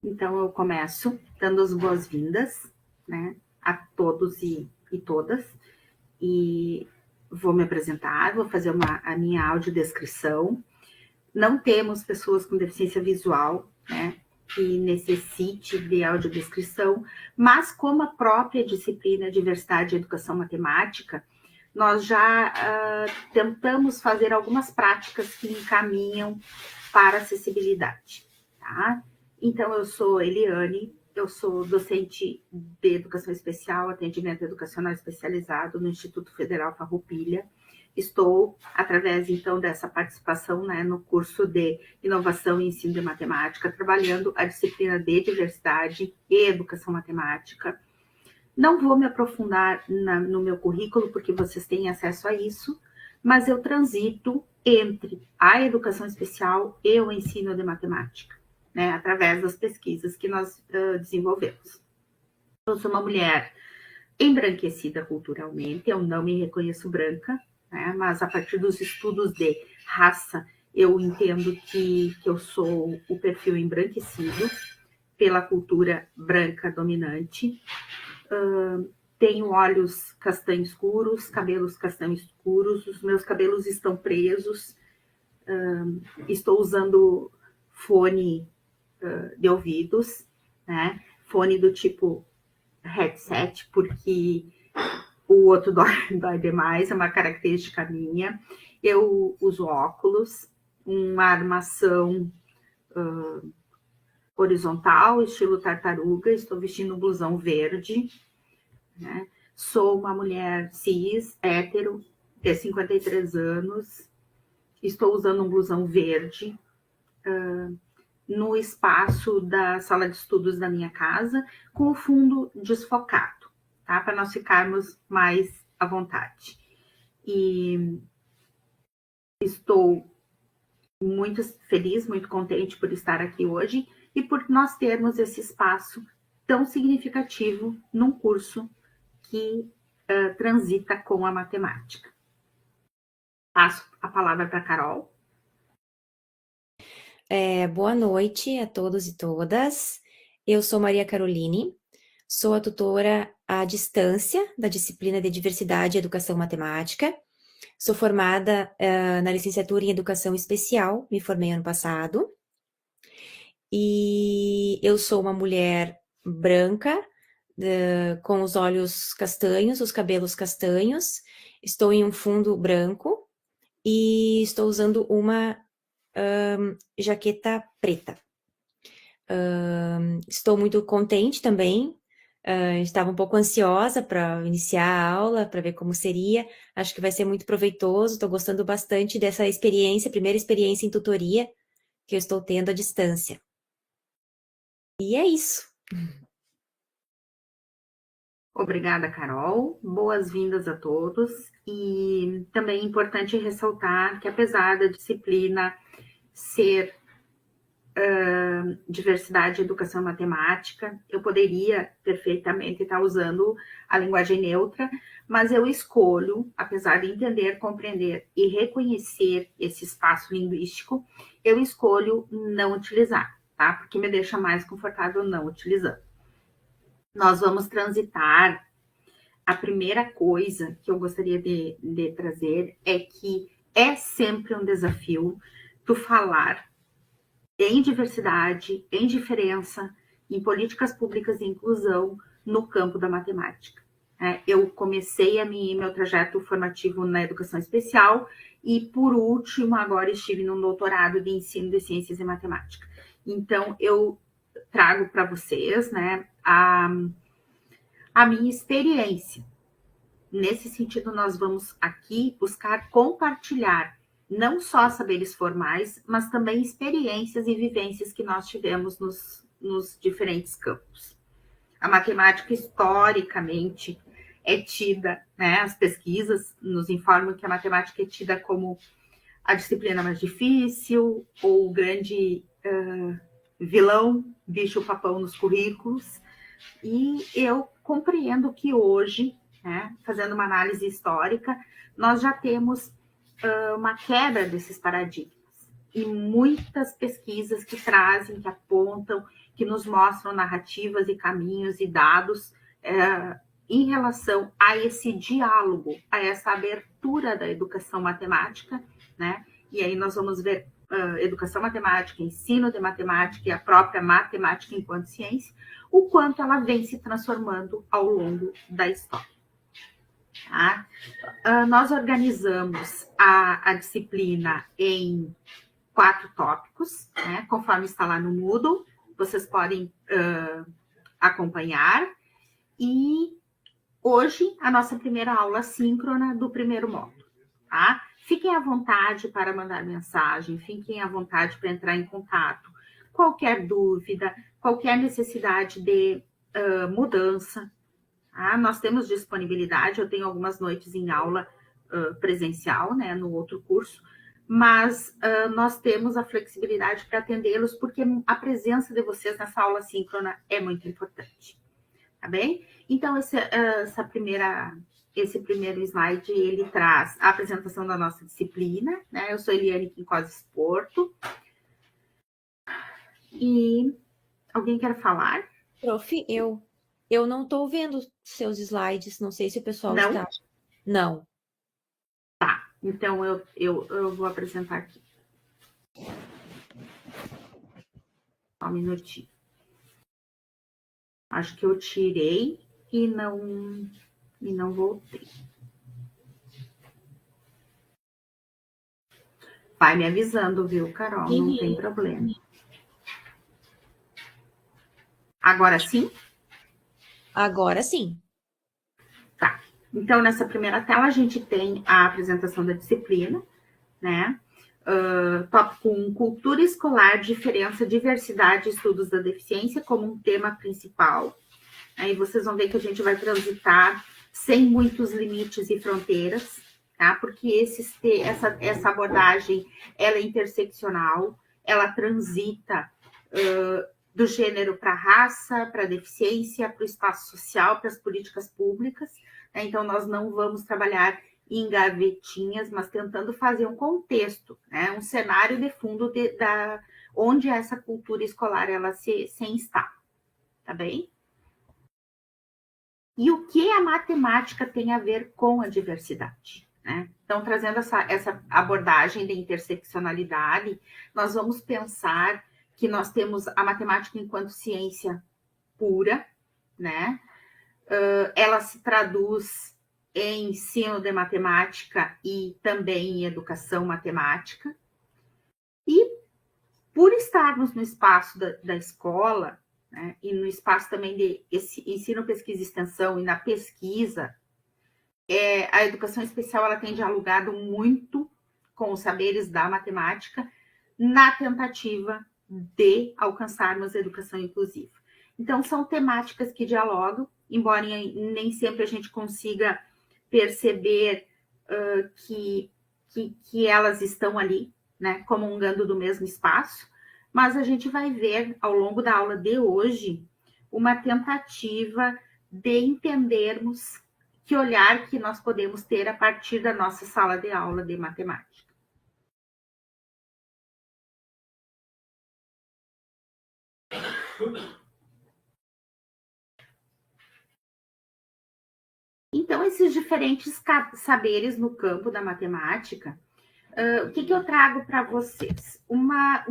Então, eu começo dando as boas-vindas, né, a todos e todas, e vou me apresentar, vou fazer a minha audiodescrição. Não temos pessoas com deficiência visual, né, que necessite de audiodescrição, mas como a própria disciplina Diversidade e Educação Matemática, nós já tentamos fazer algumas práticas que encaminham para a acessibilidade, tá? Então, eu sou Eliane, eu sou docente de Educação Especial, Atendimento Educacional Especializado no Instituto Federal Farroupilha. Estou, através, então, dessa participação, né, no curso de Inovação e Ensino de Matemática, trabalhando a disciplina de Diversidade e Educação Matemática. Não vou me aprofundar no meu currículo, porque vocês têm acesso a isso, mas eu transito entre a educação especial e o ensino de matemática, né, através das pesquisas que nós desenvolvemos. Eu sou uma mulher embranquecida culturalmente, eu não me reconheço branca, né, mas a partir dos estudos de raça, eu entendo que eu sou o perfil embranquecido pela cultura branca dominante. Tenho olhos castanho escuros, cabelos castanho escuros, os meus cabelos estão presos, estou usando fone de ouvidos, né? Fone do tipo headset, porque o outro dói demais, é uma característica minha. Eu uso óculos, uma armação horizontal, estilo tartaruga, estou vestindo um blusão verde, né? Sou uma mulher cis, hétero, de 53 anos, estou usando um blusão verde, no espaço da sala de estudos da minha casa, com o fundo desfocado, tá? Para nós ficarmos mais à vontade. E estou muito feliz, muito contente por estar aqui hoje e por nós termos esse espaço tão significativo num curso que transita com a matemática. Passo a palavra para a Carol. Boa noite a todos e todas. Eu sou Maria Caroline, sou a tutora à distância da disciplina de Diversidade e Educação Matemática. Sou formada na licenciatura em Educação Especial, me formei ano passado. E eu sou uma mulher branca, com os olhos castanhos, os cabelos castanhos. Estou em um fundo branco e estou usando uma jaqueta preta. Estou muito contente também. Estava um pouco ansiosa para iniciar a aula, para ver como seria. Acho que vai ser muito proveitoso. Estou gostando bastante dessa experiência, primeira experiência em tutoria que eu estou tendo à distância. E é isso. Obrigada, Carol. Boas-vindas a todos. E também é importante ressaltar que, apesar da disciplina ser diversidade, educação, matemática, eu poderia perfeitamente estar usando a linguagem neutra, mas eu escolho, apesar de entender, compreender e reconhecer esse espaço linguístico, eu escolho não utilizar, tá? Porque me deixa mais confortável não utilizando. Nós vamos transitar. A primeira coisa que eu gostaria de trazer é que é sempre um desafio tu falar em diversidade, em diferença, em políticas públicas de inclusão no campo da matemática. Eu comecei meu trajeto formativo na educação especial e, por último, agora estive num doutorado de ensino de ciências e matemática. Então, eu trago para vocês, né, a minha experiência. Nesse sentido, nós vamos aqui buscar compartilhar não só saberes formais, mas também experiências e vivências que nós tivemos nos diferentes campos. A matemática, historicamente, é tida, né, as pesquisas nos informam que a matemática é tida como a disciplina mais difícil, ou o grande vilão, bicho-papão nos currículos, e eu compreendo que hoje, né, fazendo uma análise histórica, nós já temos uma quebra desses paradigmas e muitas pesquisas que trazem, que apontam que nos mostram narrativas e caminhos e dados em relação a esse diálogo, a essa abertura da educação matemática, né? E aí nós vamos ver educação matemática, ensino de matemática e a própria matemática enquanto ciência, o quanto ela vem se transformando ao longo da história. Tá? Nós organizamos a disciplina em 4 tópicos, né? Conforme está lá no Moodle, vocês podem acompanhar. E hoje, a nossa primeira aula síncrona do primeiro módulo, tá? Fiquem à vontade para mandar mensagem, fiquem à vontade para entrar em contato. Qualquer dúvida, qualquer necessidade de mudança, tá? Nós temos disponibilidade, eu tenho algumas noites em aula presencial, né, no outro curso, mas nós temos a flexibilidade para atendê-los, porque a presença de vocês nessa aula síncrona é muito importante. Tá bem? Então, esse primeiro slide, ele traz a apresentação da nossa disciplina, né? Eu sou Eliane Quincoses Porto. E alguém quer falar? Prof, eu não estou vendo seus slides, não sei se o pessoal não? está. Não. Tá, então eu vou apresentar aqui. Só um minutinho. Acho que eu tirei e não voltei. Vai me avisando, viu, Carol? Não tem problema. Agora sim? Agora sim. Tá. Então, nessa primeira tela, a gente tem a apresentação da disciplina, né? Tópico 1, cultura escolar, diferença, diversidade e estudos da deficiência como um tema principal. Aí vocês vão ver que a gente vai transitar sem muitos limites e fronteiras, tá? Porque essa abordagem, ela é interseccional, ela transita do gênero para a raça, para a deficiência, para o espaço social, para as políticas públicas, né? Então, nós não vamos trabalhar em gavetinhas, mas tentando fazer um contexto, né? Um cenário de fundo onde essa cultura escolar ela se instala, tá bem? E o que a matemática tem a ver com a diversidade, né? Então, trazendo essa abordagem de interseccionalidade, nós vamos pensar que nós temos a matemática enquanto ciência pura, né? Ela se traduz em ensino de matemática e também em educação matemática. E por estarmos no espaço da escola, né, e no espaço também de ensino, pesquisa e extensão e na pesquisa, a educação especial ela tem dialogado muito com os saberes da matemática na tentativa de alcançarmos a educação inclusiva. Então, são temáticas que dialogam, embora nem sempre a gente consiga perceber que elas estão ali, né, comungando do mesmo espaço, mas a gente vai ver, ao longo da aula de hoje, uma tentativa de entendermos que olhar que nós podemos ter a partir da nossa sala de aula de matemática. Então, esses diferentes saberes no campo da matemática, o que eu trago para vocês? Uma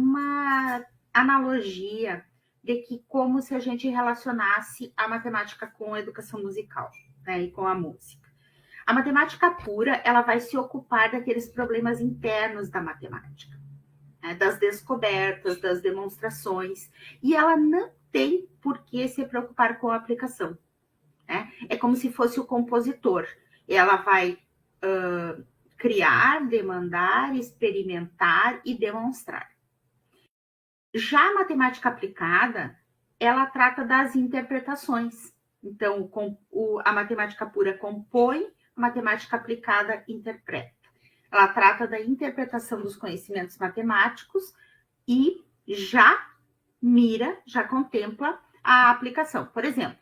analogia de que como se a gente relacionasse a matemática com a educação musical, né, e com a música. A matemática pura, ela vai se ocupar daqueles problemas internos da matemática, né, das descobertas, das demonstrações, e ela não tem por que se preocupar com a aplicação. Né? É como se fosse o compositor. Ela vai criar, demandar, experimentar e demonstrar. Já a matemática aplicada, ela trata das interpretações. Então, a matemática pura compõe, a matemática aplicada interpreta. Ela trata da interpretação dos conhecimentos matemáticos e já contempla a aplicação. Por exemplo,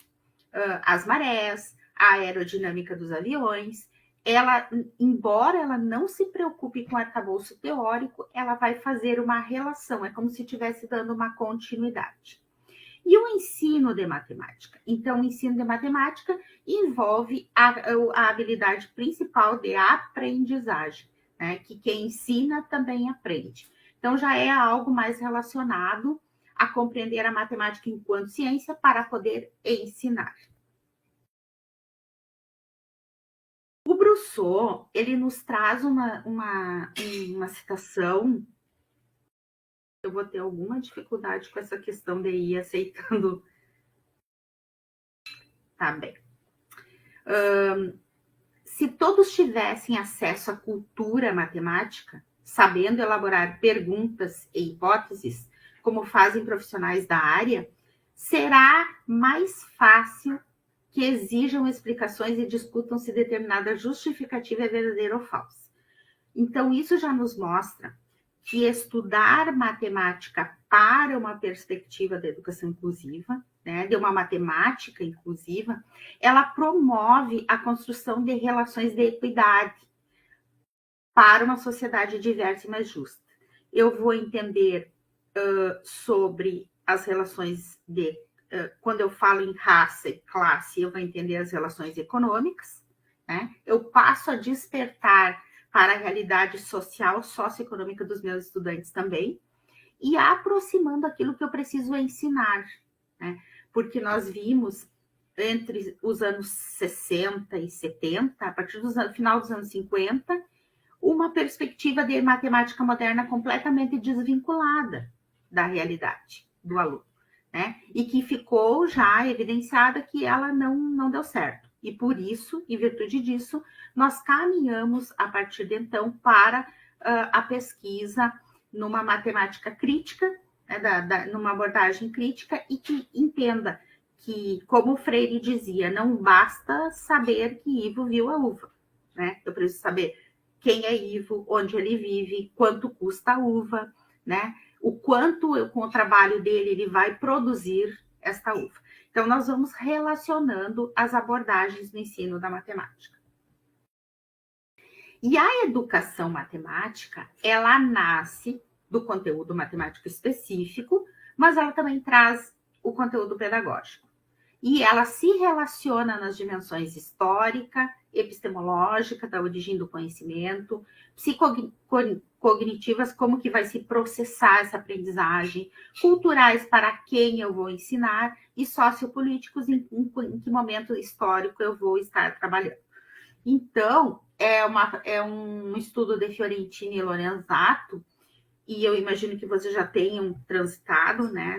as marés, a aerodinâmica dos aviões. Ela, embora ela não se preocupe com o arcabouço teórico, ela vai fazer uma relação, é como se estivesse dando uma continuidade. E o ensino de matemática? Então, o ensino de matemática envolve a habilidade principal de aprendizagem, né? Que quem ensina também aprende. Então, já é algo mais relacionado a compreender a matemática enquanto ciência para poder ensinar. O Brousseau, ele nos traz uma citação. Eu vou ter alguma dificuldade com essa questão de ir aceitando. Tá bem. Se todos tivessem acesso à cultura matemática, sabendo elaborar perguntas e hipóteses, como fazem profissionais da área, será mais fácil que exijam explicações e discutam se determinada justificativa é verdadeira ou falsa. Então, isso já nos mostra que estudar matemática para uma perspectiva da educação inclusiva, né, de uma matemática inclusiva, ela promove a construção de relações de equidade para uma sociedade diversa e mais justa. Eu vou entender sobre as relações de... quando eu falo em raça e classe, eu vou entender as relações econômicas, né? Eu passo a despertar para a realidade social, socioeconômica dos meus estudantes também, e aproximando aquilo que eu preciso ensinar, né? Porque nós vimos entre os anos 60 e 70, a partir do final dos anos 50, uma perspectiva de matemática moderna completamente desvinculada da realidade do aluno, né? E que ficou já evidenciada que ela não deu certo. E por isso, em virtude disso, nós caminhamos a partir de então para a pesquisa numa matemática crítica, né, numa abordagem crítica e que entenda que, como o Freire dizia, não basta saber que Ivo viu a uva, né? Eu preciso saber quem é Ivo, onde ele vive, quanto custa a uva, né? O quanto com o trabalho dele ele vai produzir esta uva. Então, nós vamos relacionando as abordagens do ensino da matemática. E a educação matemática, ela nasce do conteúdo matemático específico, mas ela também traz o conteúdo pedagógico. E ela se relaciona nas dimensões histórica, epistemológica, da origem do conhecimento, psicognitivas, como que vai se processar essa aprendizagem, culturais, para quem eu vou ensinar, e sociopolíticos, em que momento histórico eu vou estar trabalhando. Então, é um estudo de Fiorentini e Lorenzato, e eu imagino que vocês já tenham transitado, né,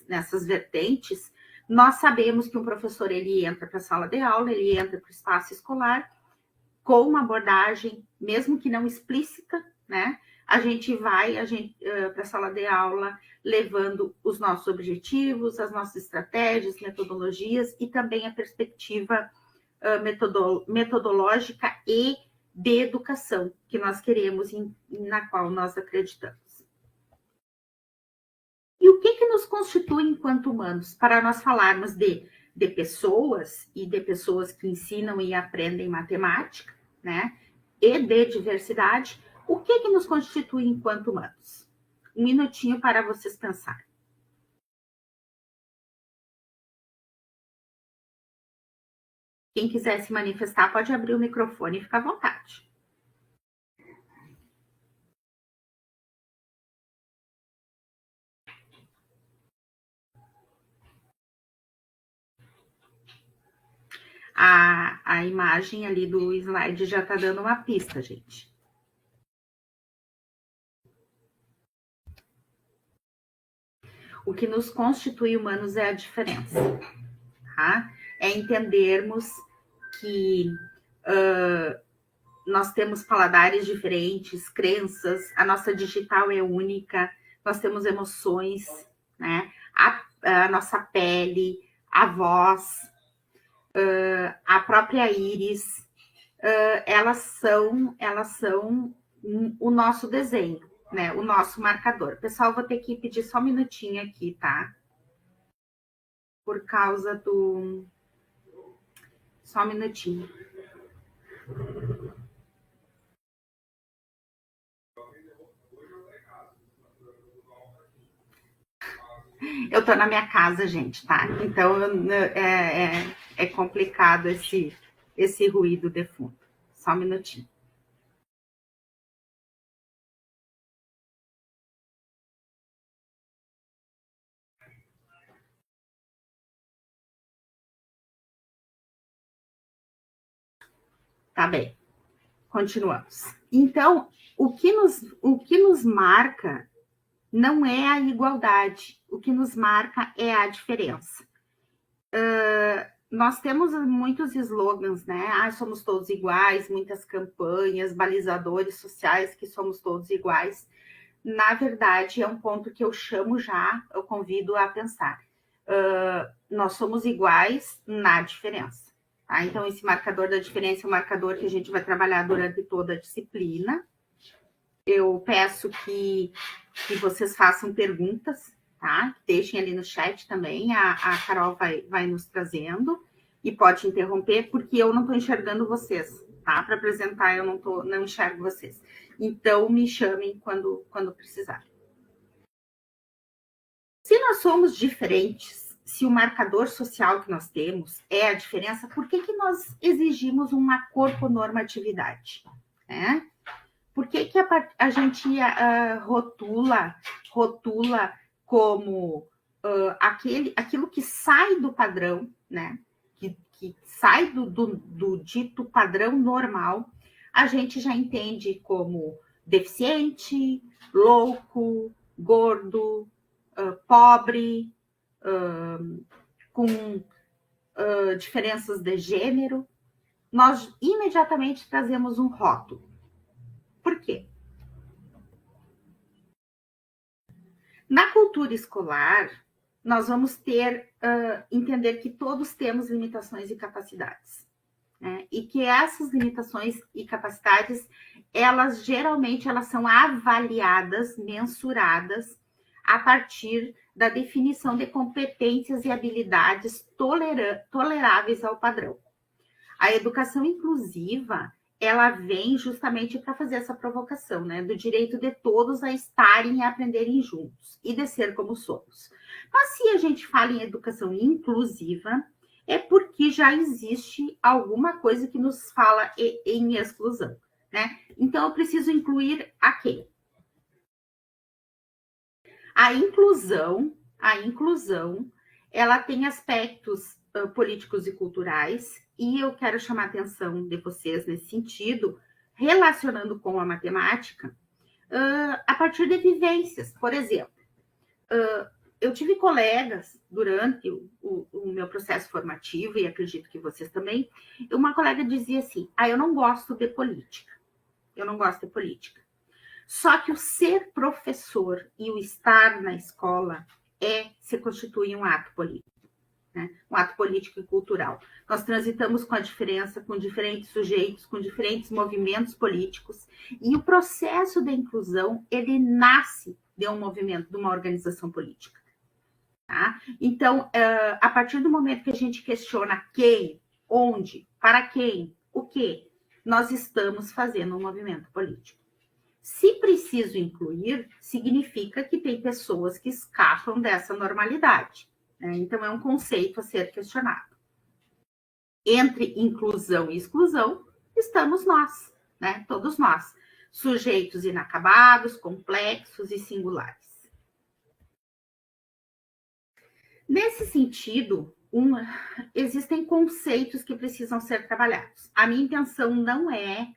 nessas vertentes. Nós sabemos que um professor ele entra para a sala de aula, ele entra para o espaço escolar com uma abordagem, mesmo que não explícita, né? A gente vai para a sala de aula levando os nossos objetivos, as nossas estratégias, metodologias e também a perspectiva metodológica e de educação que nós queremos, na qual nós acreditamos. E o que nos constitui enquanto humanos? Para nós falarmos de pessoas, e de pessoas que ensinam e aprendem matemática, né? E de diversidade, o que nos constitui enquanto humanos? Um minutinho para vocês pensarem. Quem quiser se manifestar pode abrir o microfone e ficar à vontade. A imagem ali do slide já está dando uma pista, gente. O que nos constitui humanos é a diferença, tá? É entendermos que nós temos paladares diferentes, crenças, a nossa digital é única, nós temos emoções, né? A nossa pele, a voz, a própria íris, elas são o nosso desenho, né? O nosso marcador. Pessoal, vou ter que pedir só um minutinho aqui, tá? Por causa do... Só um minutinho. Eu tô na minha casa, gente, tá? Então é complicado esse ruído de fundo. Só um minutinho. Tá bem. Continuamos. Então, o que nos marca não é a igualdade, o que nos marca é a diferença. Nós temos muitos slogans, né? Somos todos iguais, muitas campanhas, balizadores sociais que somos todos iguais. Na verdade, é um ponto que eu convido a pensar. Nós somos iguais na diferença. Tá? Então, esse marcador da diferença é um marcador que a gente vai trabalhar durante toda a disciplina. Eu peço que vocês façam perguntas, tá? Deixem ali no chat também, a Carol vai nos trazendo e pode interromper, porque eu não estou enxergando vocês, tá? Para apresentar, eu não enxergo vocês. Então, me chamem quando precisar. Se nós somos diferentes, se o marcador social que nós temos é a diferença, por que nós exigimos uma corponormatividade? Né? Por que a gente rotula como aquilo que sai do padrão, né? Que sai do dito padrão normal, a gente já entende como deficiente, louco, gordo, pobre, com diferenças de gênero. Nós imediatamente trazemos um rótulo. Por quê? Na cultura escolar, nós vamos entender que todos temos limitações e capacidades. Né? E que essas limitações e capacidades, geralmente são avaliadas, mensuradas, a partir da definição de competências e habilidades toleráveis ao padrão. A educação inclusiva, ela vem justamente para fazer essa provocação, né? Do direito de todos a estarem e aprenderem juntos e de ser como somos. Mas se a gente fala em educação inclusiva, é porque já existe alguma coisa que nos fala em exclusão, né? Então, eu preciso incluir a quem? A inclusão, ela tem aspectos políticos e culturais, e eu quero chamar a atenção de vocês nesse sentido, relacionando com a matemática, a partir de vivências. Por exemplo, eu tive colegas durante o meu processo formativo, e acredito que vocês também, uma colega dizia assim, eu não gosto de política. Só que o ser professor e o estar na escola se constitui um ato político. Né? Um ato político e cultural. Nós transitamos com a diferença, com diferentes sujeitos, com diferentes movimentos políticos, e o processo da inclusão, ele nasce de um movimento, de uma organização política. Tá? Então, a partir do momento que a gente questiona quem, onde, para quem, o que, nós estamos fazendo um movimento político. Se preciso incluir, significa que tem pessoas que escapam dessa normalidade. Né? Então, é um conceito a ser questionado. Entre inclusão e exclusão, estamos nós, né? Todos nós, sujeitos inacabados, complexos e singulares. Nesse sentido, existem conceitos que precisam ser trabalhados. A minha intenção não é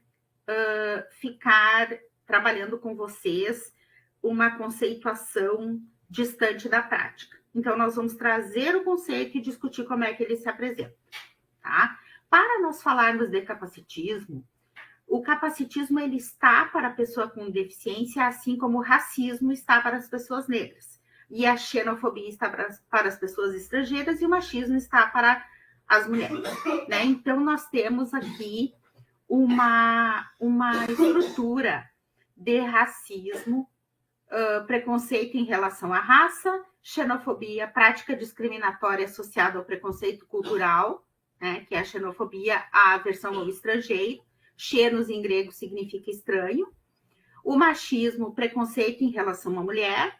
ficar trabalhando com vocês uma conceituação distante da prática. Então, nós vamos trazer o conceito e discutir como é que ele se apresenta. Tá? Para nós falarmos de capacitismo, o capacitismo ele está para a pessoa com deficiência, assim como o racismo está para as pessoas negras. E a xenofobia está para as pessoas estrangeiras e o machismo está para as mulheres. Né? Então, nós temos aqui uma estrutura de racismo, preconceito em relação à raça, xenofobia, prática discriminatória associada ao preconceito cultural, né, que é a xenofobia, a aversão ao estrangeiro, xenos em grego significa estranho, o machismo, preconceito em relação à mulher,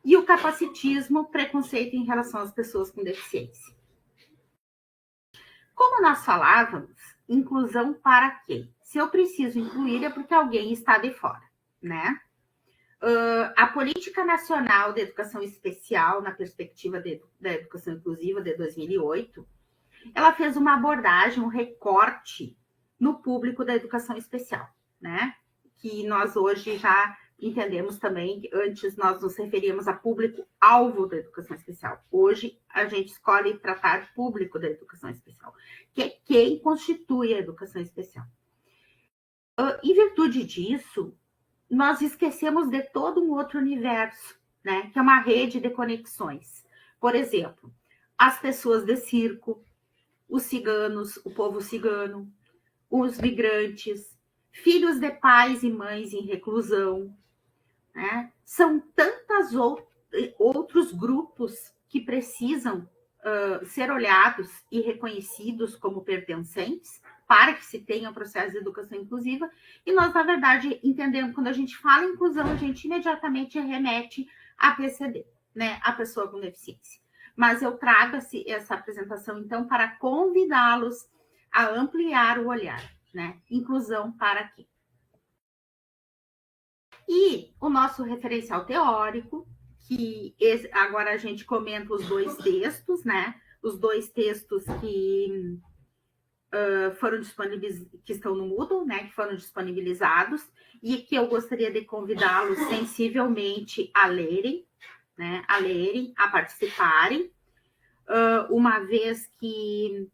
E o capacitismo, preconceito em relação às pessoas com deficiência. Como nós falávamos, inclusão para quem? Se eu preciso incluir é porque alguém está de fora, né? A Política Nacional de Educação Especial, na perspectiva da educação inclusiva de 2008, ela fez uma abordagem, um recorte no público da educação especial, né? Que nós hoje já entendemos também que antes nós nos referíamos a público-alvo da educação especial. Hoje a gente escolhe tratar público da educação especial, que é quem constitui a educação especial. Em virtude disso, nós esquecemos de todo um outro universo, né? Que é uma rede de conexões. Por exemplo, as pessoas de circo, os ciganos, o povo cigano, os migrantes, filhos de pais e mães em reclusão, né? São tantos outros grupos que precisam ser olhados e reconhecidos como pertencentes para que se tenha um processo de educação inclusiva. E nós, na verdade, entendemos, quando a gente fala em inclusão, a gente imediatamente remete à PCD, né? A pessoa com deficiência. Mas eu trago essa apresentação, então, para convidá-los a ampliar o olhar, né? Inclusão para quê? E o nosso referencial teórico, que agora a gente comenta os dois textos, né? Os dois textos que foram disponibilizados, que estão no Moodle, né? Que foram disponibilizados e que eu gostaria de convidá-los sensivelmente a lerem, né? A lerem, a participarem, uma vez que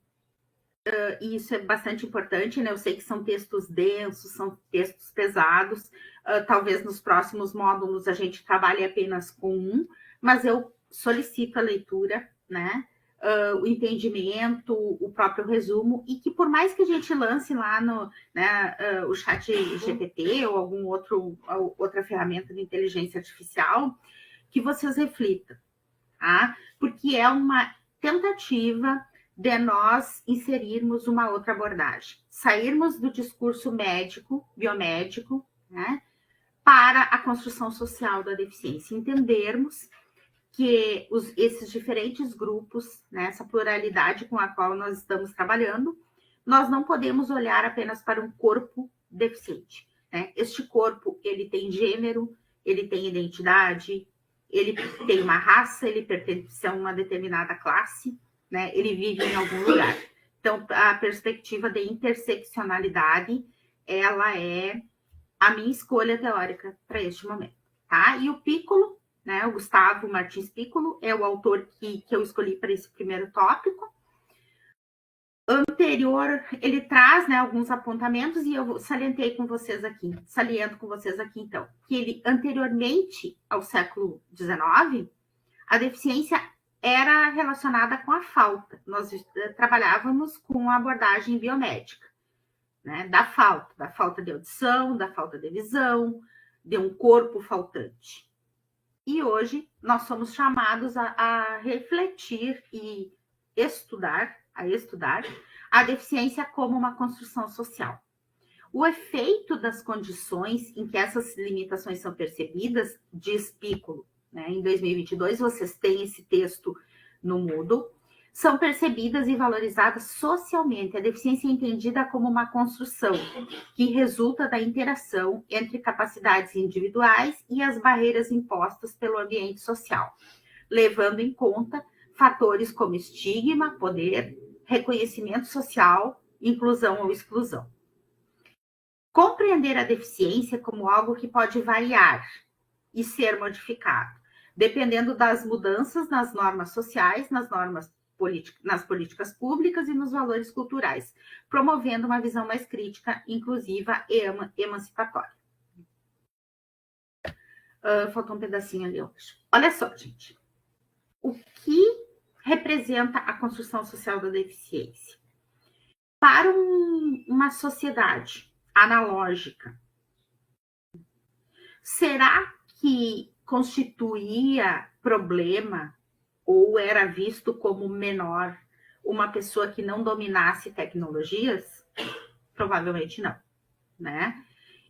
isso é bastante importante, né? Eu sei que são textos densos, são textos pesados. Talvez nos próximos módulos a gente trabalhe apenas com um, mas eu solicito a leitura, né? O entendimento, o próprio resumo, e que por mais que a gente lance lá no, né, o chat GPT ou outra ferramenta de inteligência artificial, que vocês reflitam, tá? Porque é uma tentativa de nós inserirmos uma outra abordagem, sairmos do discurso médico, biomédico, né, para a construção social da deficiência, entendermos que esses diferentes grupos, né, essa pluralidade com a qual nós estamos trabalhando, nós não podemos olhar apenas para um corpo deficiente, né? Este corpo, ele tem gênero, ele tem identidade, ele tem uma raça, ele pertence a uma determinada classe, né? Ele vive em algum lugar. Então, a perspectiva de interseccionalidade, ela é a minha escolha teórica para este momento, tá? E o Piccolo, né, o Gustavo Martins Piccolo, é o autor que eu escolhi para esse primeiro tópico. Anterior, ele traz, né, alguns apontamentos e eu saliento com vocês aqui, então, que ele, anteriormente ao século XIX, a deficiência era relacionada com a falta. Nós trabalhávamos com a abordagem biomédica, né, da falta de audição, da falta de visão, de um corpo faltante. E hoje nós somos chamados a refletir e estudar a deficiência como uma construção social. O efeito das condições em que essas limitações são percebidas, diz Piccolo, né? Em 2022, vocês têm esse texto no Moodle, são percebidas e valorizadas socialmente. A deficiência é entendida como uma construção que resulta da interação entre capacidades individuais e as barreiras impostas pelo ambiente social, levando em conta fatores como estigma, poder, reconhecimento social, inclusão ou exclusão. Compreender a deficiência como algo que pode variar e ser modificado, dependendo das mudanças nas normas sociais, nas políticas públicas e nos valores culturais, promovendo uma visão mais crítica, inclusiva e emancipatória. Faltou um pedacinho ali, eu acho. Olha só, gente. O que representa a construção social da deficiência? Para uma sociedade analógica, será que constituía problema ou era visto como menor uma pessoa que não dominasse tecnologias? Provavelmente não, né?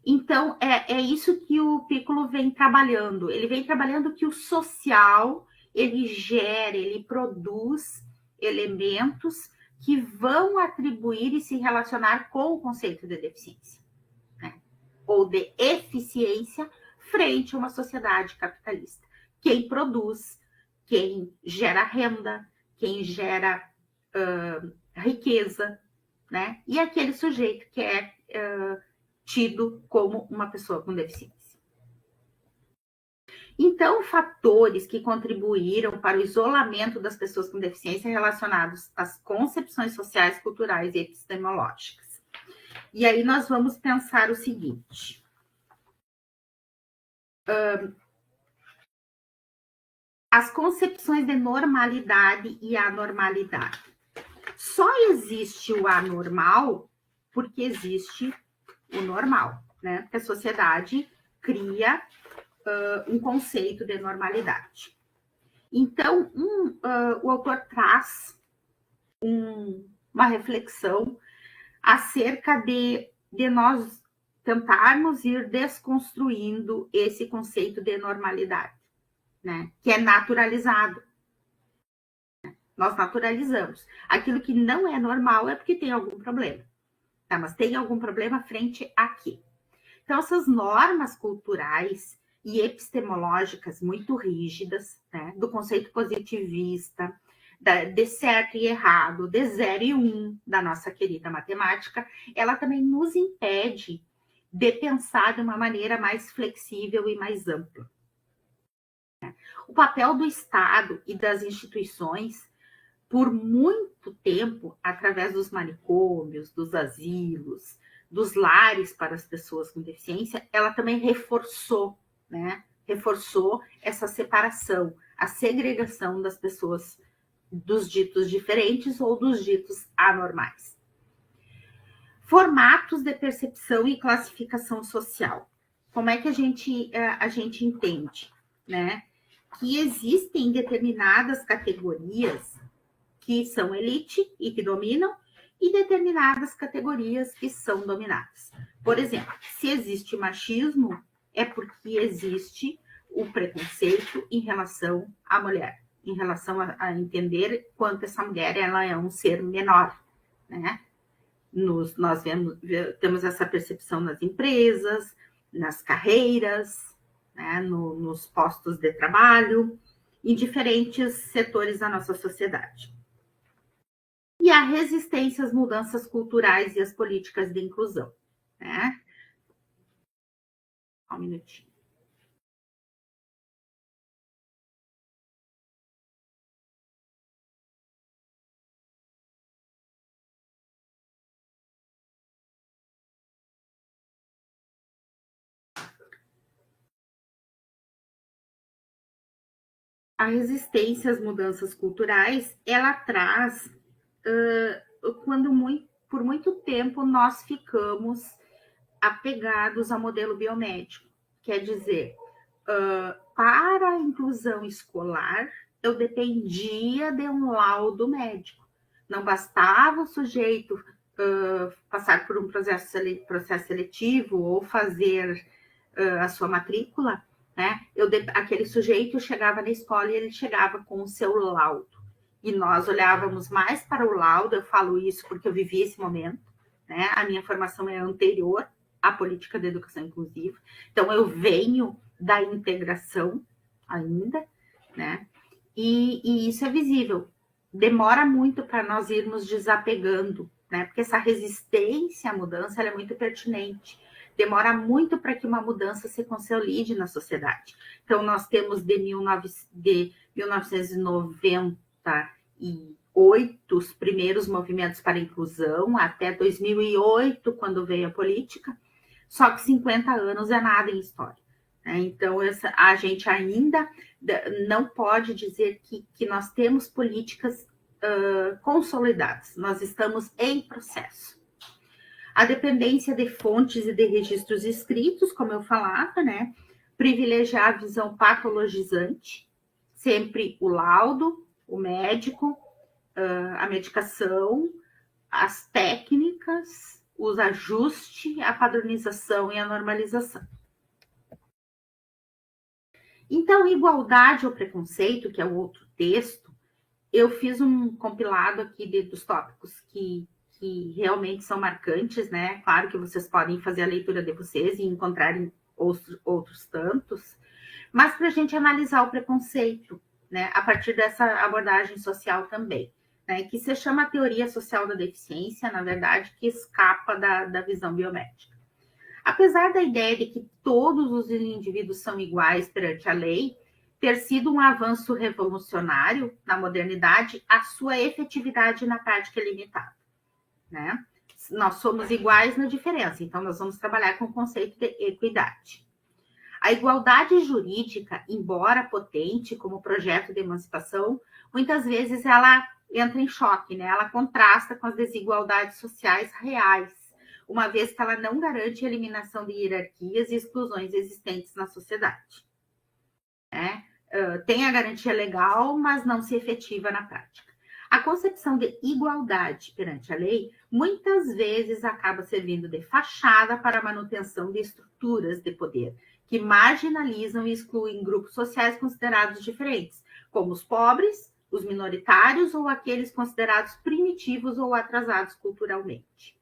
Então, é isso que o Piccolo vem trabalhando. Ele vem trabalhando que o social, ele gera, ele produz elementos que vão atribuir e se relacionar com o conceito de deficiência, né? Ou de eficiência frente a uma sociedade capitalista. Quem produz, quem gera renda, quem gera riqueza, né? E aquele sujeito que é tido como uma pessoa com deficiência. Então, fatores que contribuíram para o isolamento das pessoas com deficiência relacionados às concepções sociais, culturais e epistemológicas. E aí nós vamos pensar o seguinte. As concepções de normalidade e anormalidade. Só existe o anormal porque existe o normal, né? Porque a sociedade cria um conceito de normalidade. Então, o autor traz uma reflexão acerca de nós tentarmos ir desconstruindo esse conceito de normalidade, né? Que é naturalizado. Nós naturalizamos. Aquilo que não é normal é porque tem algum problema. Tá? Mas tem algum problema frente a quê? Então, essas normas culturais e epistemológicas muito rígidas, né, do conceito positivista, de certo e errado, de 0 e 1 da nossa querida matemática, ela também nos impede de pensar de uma maneira mais flexível e mais ampla. O papel do Estado e das instituições, por muito tempo, através dos manicômios, dos asilos, dos lares para as pessoas com deficiência, ela também reforçou, né? Reforçou essa separação, a segregação das pessoas dos ditos diferentes ou dos ditos anormais. Formatos de percepção e classificação social. Como é que a gente entende, né? Que existem determinadas categorias que são elite e que dominam, e determinadas categorias que são dominadas. Por exemplo, se existe machismo, é porque existe o preconceito em relação à mulher, em relação a entender quanto essa mulher ela é um ser menor, né? Nós temos essa percepção nas empresas, nas carreiras, né? Nos postos de trabalho, em diferentes setores da nossa sociedade. E a resistência às mudanças culturais e às políticas de inclusão, né? Um minutinho. A resistência às mudanças culturais, ela traz por muito tempo nós ficamos apegados ao modelo biomédico. Quer dizer, para a inclusão escolar, eu dependia de um laudo médico. Não bastava o sujeito passar por um processo seletivo ou fazer a sua matrícula, né? Aquele sujeito chegava na escola e ele chegava com o seu laudo. E nós olhávamos mais para o laudo, eu falo isso porque eu vivi esse momento, né? A minha formação é anterior à política de educação inclusiva, então eu venho da integração ainda, né? E isso é visível. Demora muito para nós irmos desapegando, né? Porque essa resistência à mudança ela é muito pertinente. Demora muito para que uma mudança se consolide na sociedade. Então, nós temos de 1998 os primeiros movimentos para a inclusão, até 2008, quando veio a política, só que 50 anos é nada em história. Né? Então, a gente ainda não pode dizer que nós temos políticas consolidadas, nós estamos em processo. A dependência de fontes e de registros escritos, como eu falava, né? Privilegiar a visão patologizante, sempre o laudo, o médico, a medicação, as técnicas, os ajustes, a padronização e a normalização. Então, igualdade ou preconceito, que é o outro texto, eu fiz um compilado aqui dos tópicos que realmente são marcantes, né? Claro que vocês podem fazer a leitura de vocês e encontrarem outros tantos, mas para a gente analisar o preconceito, né? A partir dessa abordagem social também, né? Que se chama teoria social da deficiência, na verdade, que escapa da visão biomédica. Apesar da ideia de que todos os indivíduos são iguais perante a lei, ter sido um avanço revolucionário na modernidade, a sua efetividade na prática é limitada, né? Nós somos iguais na diferença, então nós vamos trabalhar com o conceito de equidade. A igualdade jurídica, embora potente como projeto de emancipação, muitas vezes ela entra em choque, né? Ela contrasta com as desigualdades sociais reais, uma vez que ela não garante a eliminação de hierarquias e exclusões existentes na sociedade. Tem a garantia legal, mas não se efetiva na prática. A concepção de igualdade perante a lei muitas vezes acaba servindo de fachada para a manutenção de estruturas de poder que marginalizam e excluem grupos sociais considerados diferentes, como os pobres, os minoritários ou aqueles considerados primitivos ou atrasados culturalmente.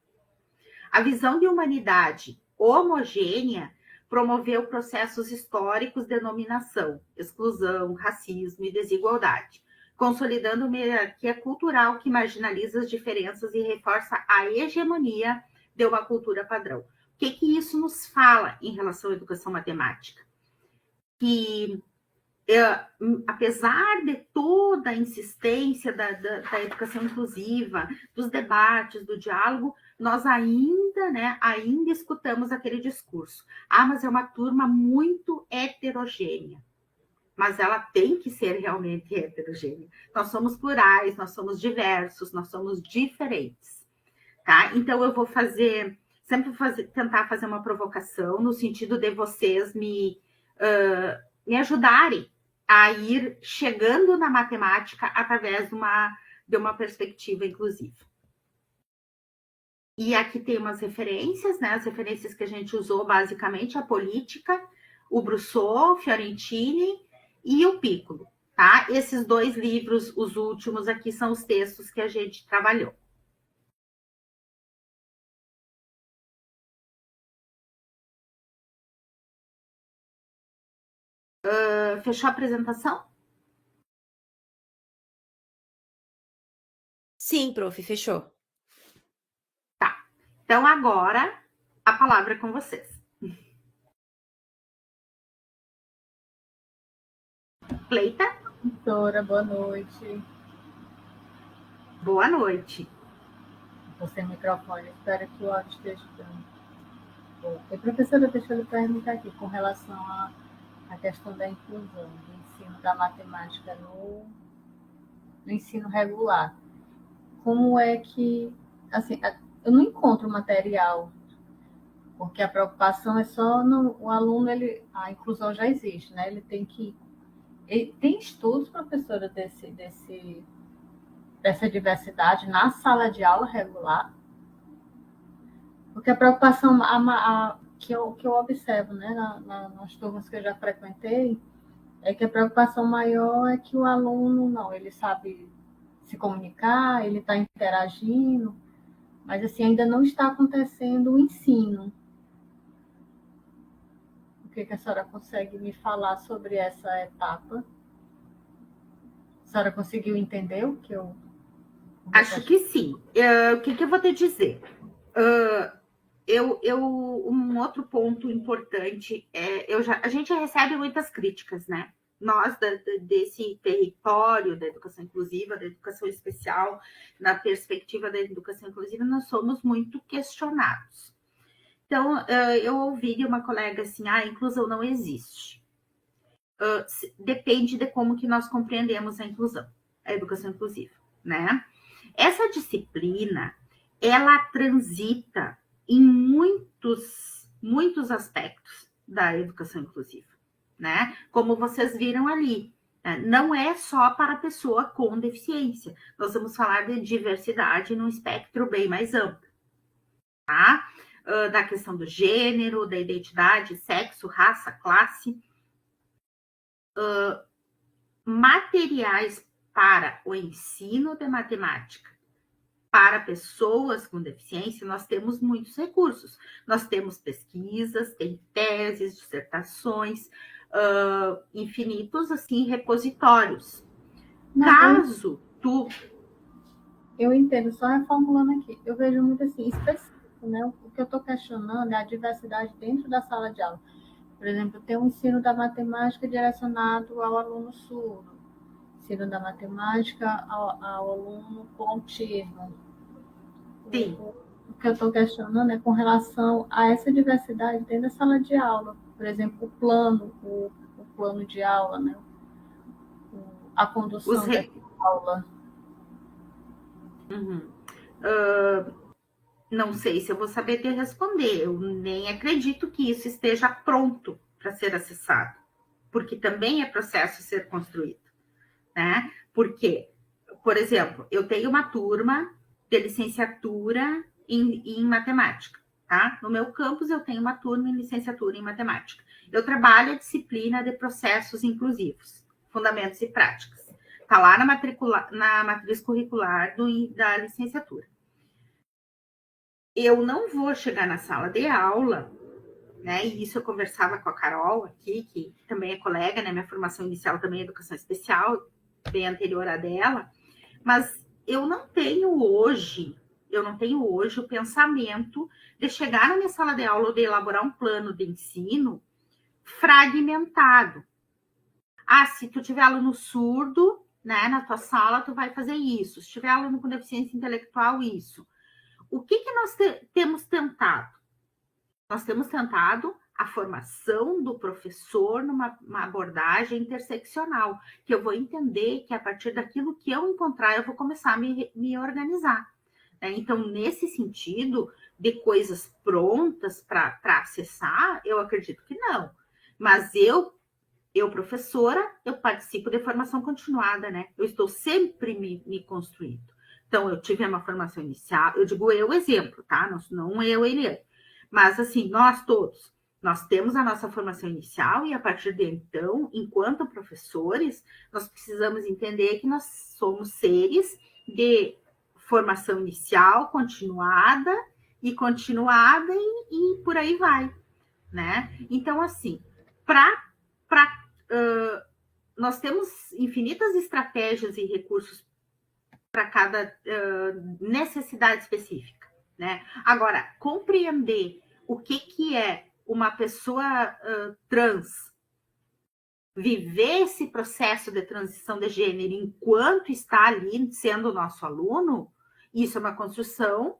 A visão de humanidade homogênea promoveu processos históricos de dominação, exclusão, racismo e desigualdade, consolidando uma hierarquia cultural que marginaliza as diferenças e reforça a hegemonia de uma cultura padrão. O que isso nos fala em relação à educação matemática? Que, apesar de toda a insistência da educação inclusiva, dos debates, do diálogo, nós ainda escutamos aquele discurso. Mas é uma turma muito heterogênea. Mas ela tem que ser realmente heterogênea. Nós somos plurais, nós somos diversos, nós somos diferentes. Tá? Então, eu vou tentar fazer uma provocação no sentido de vocês me ajudarem a ir chegando na matemática através de uma perspectiva inclusiva. E aqui tem umas referências, né? As referências que a gente usou basicamente a política, o Brousseau, Fiorentini e o Piccolo, tá? Esses dois livros, os últimos aqui, são os textos que a gente trabalhou. Fechou a apresentação? Sim, prof, fechou. Tá. Então, agora, a palavra é com vocês. Cleita? Doutora, boa noite. Boa noite. Estou sem microfone, espero que o áudio esteja dando. Bom, e professora, deixa eu lhe perguntar aqui com relação à questão da inclusão, do ensino da matemática no ensino regular. Como é que, assim, eu não encontro material, porque a preocupação é só o aluno, a inclusão já existe, né? Ele tem estudos, professora, dessa diversidade na sala de aula regular? Porque a preocupação que eu observo, né, nas turmas que eu já frequentei, é que a preocupação maior é que o aluno, não, ele sabe se comunicar, ele está interagindo, mas assim, ainda não está acontecendo o ensino. O que a senhora consegue me falar sobre essa etapa? A senhora conseguiu entender o que eu... Acho que sim. O que eu vou te dizer? Um outro ponto importante a gente recebe muitas críticas, né? Nós, desse território da educação inclusiva, da educação especial, na perspectiva da educação inclusiva, nós somos muito questionados. Então, eu ouvi de uma colega assim, a inclusão não existe. Depende de como que nós compreendemos a inclusão, a educação inclusiva, né? Essa disciplina, ela transita em muitos aspectos da educação inclusiva, né? Como vocês viram ali, não é só para a pessoa com deficiência. Nós vamos falar de diversidade num espectro bem mais amplo. tá? Da questão do gênero, da identidade, sexo, raça, classe. Materiais para o ensino de matemática para pessoas com deficiência, nós temos muitos recursos. Nós temos pesquisas, tem teses, dissertações, infinitos, assim, repositórios. Caso tu... Eu entendo, só reformulando aqui. Eu vejo muito assim, específico, né? O que eu estou questionando é a diversidade dentro da sala de aula. Por exemplo, tem o ensino da matemática direcionado ao aluno surdo, ensino da matemática ao aluno com autismo. Sim. O que eu estou questionando é com relação a essa diversidade dentro da sala de aula. Por exemplo, o plano de aula, né? A condução da aula. Não sei se eu vou saber te responder. Eu nem acredito que isso esteja pronto para ser acessado, porque também é processo ser construído, né? Porque, por exemplo, eu tenho uma turma de licenciatura em matemática, tá? No meu campus eu tenho uma turma em licenciatura em matemática. Eu trabalho a disciplina de processos inclusivos, fundamentos e práticas. Está lá na matriz curricular da licenciatura. Eu não vou chegar na sala de aula, né? E isso eu conversava com a Carol aqui, que também é colega, né? Minha formação inicial também é educação especial, bem anterior à dela, mas eu não tenho hoje o pensamento de chegar na minha sala de aula ou de elaborar um plano de ensino fragmentado. Se tu tiver aluno surdo, né, na tua sala, tu vai fazer isso. Se tiver aluno com deficiência intelectual, isso. O que nós temos tentado? Nós temos tentado a formação do professor numa abordagem interseccional, que eu vou entender que a partir daquilo que eu encontrar, eu vou começar a me organizar. Né? Então, nesse sentido, de coisas prontas para acessar, eu acredito que não. Mas eu, professora, eu participo de formação continuada, né? Eu estou sempre me construindo. Então, eu tive uma formação inicial, eu digo eu exemplo, tá? Não eu, ele. Mas, assim, nós todos, nós temos a nossa formação inicial e, a partir de então, enquanto professores, nós precisamos entender que nós somos seres de formação inicial, continuada e por aí vai, né? Então, assim, nós temos infinitas estratégias e recursos para cada necessidade específica, né? Agora, compreender o que é uma pessoa trans, viver esse processo de transição de gênero enquanto está ali sendo nosso aluno, isso é uma construção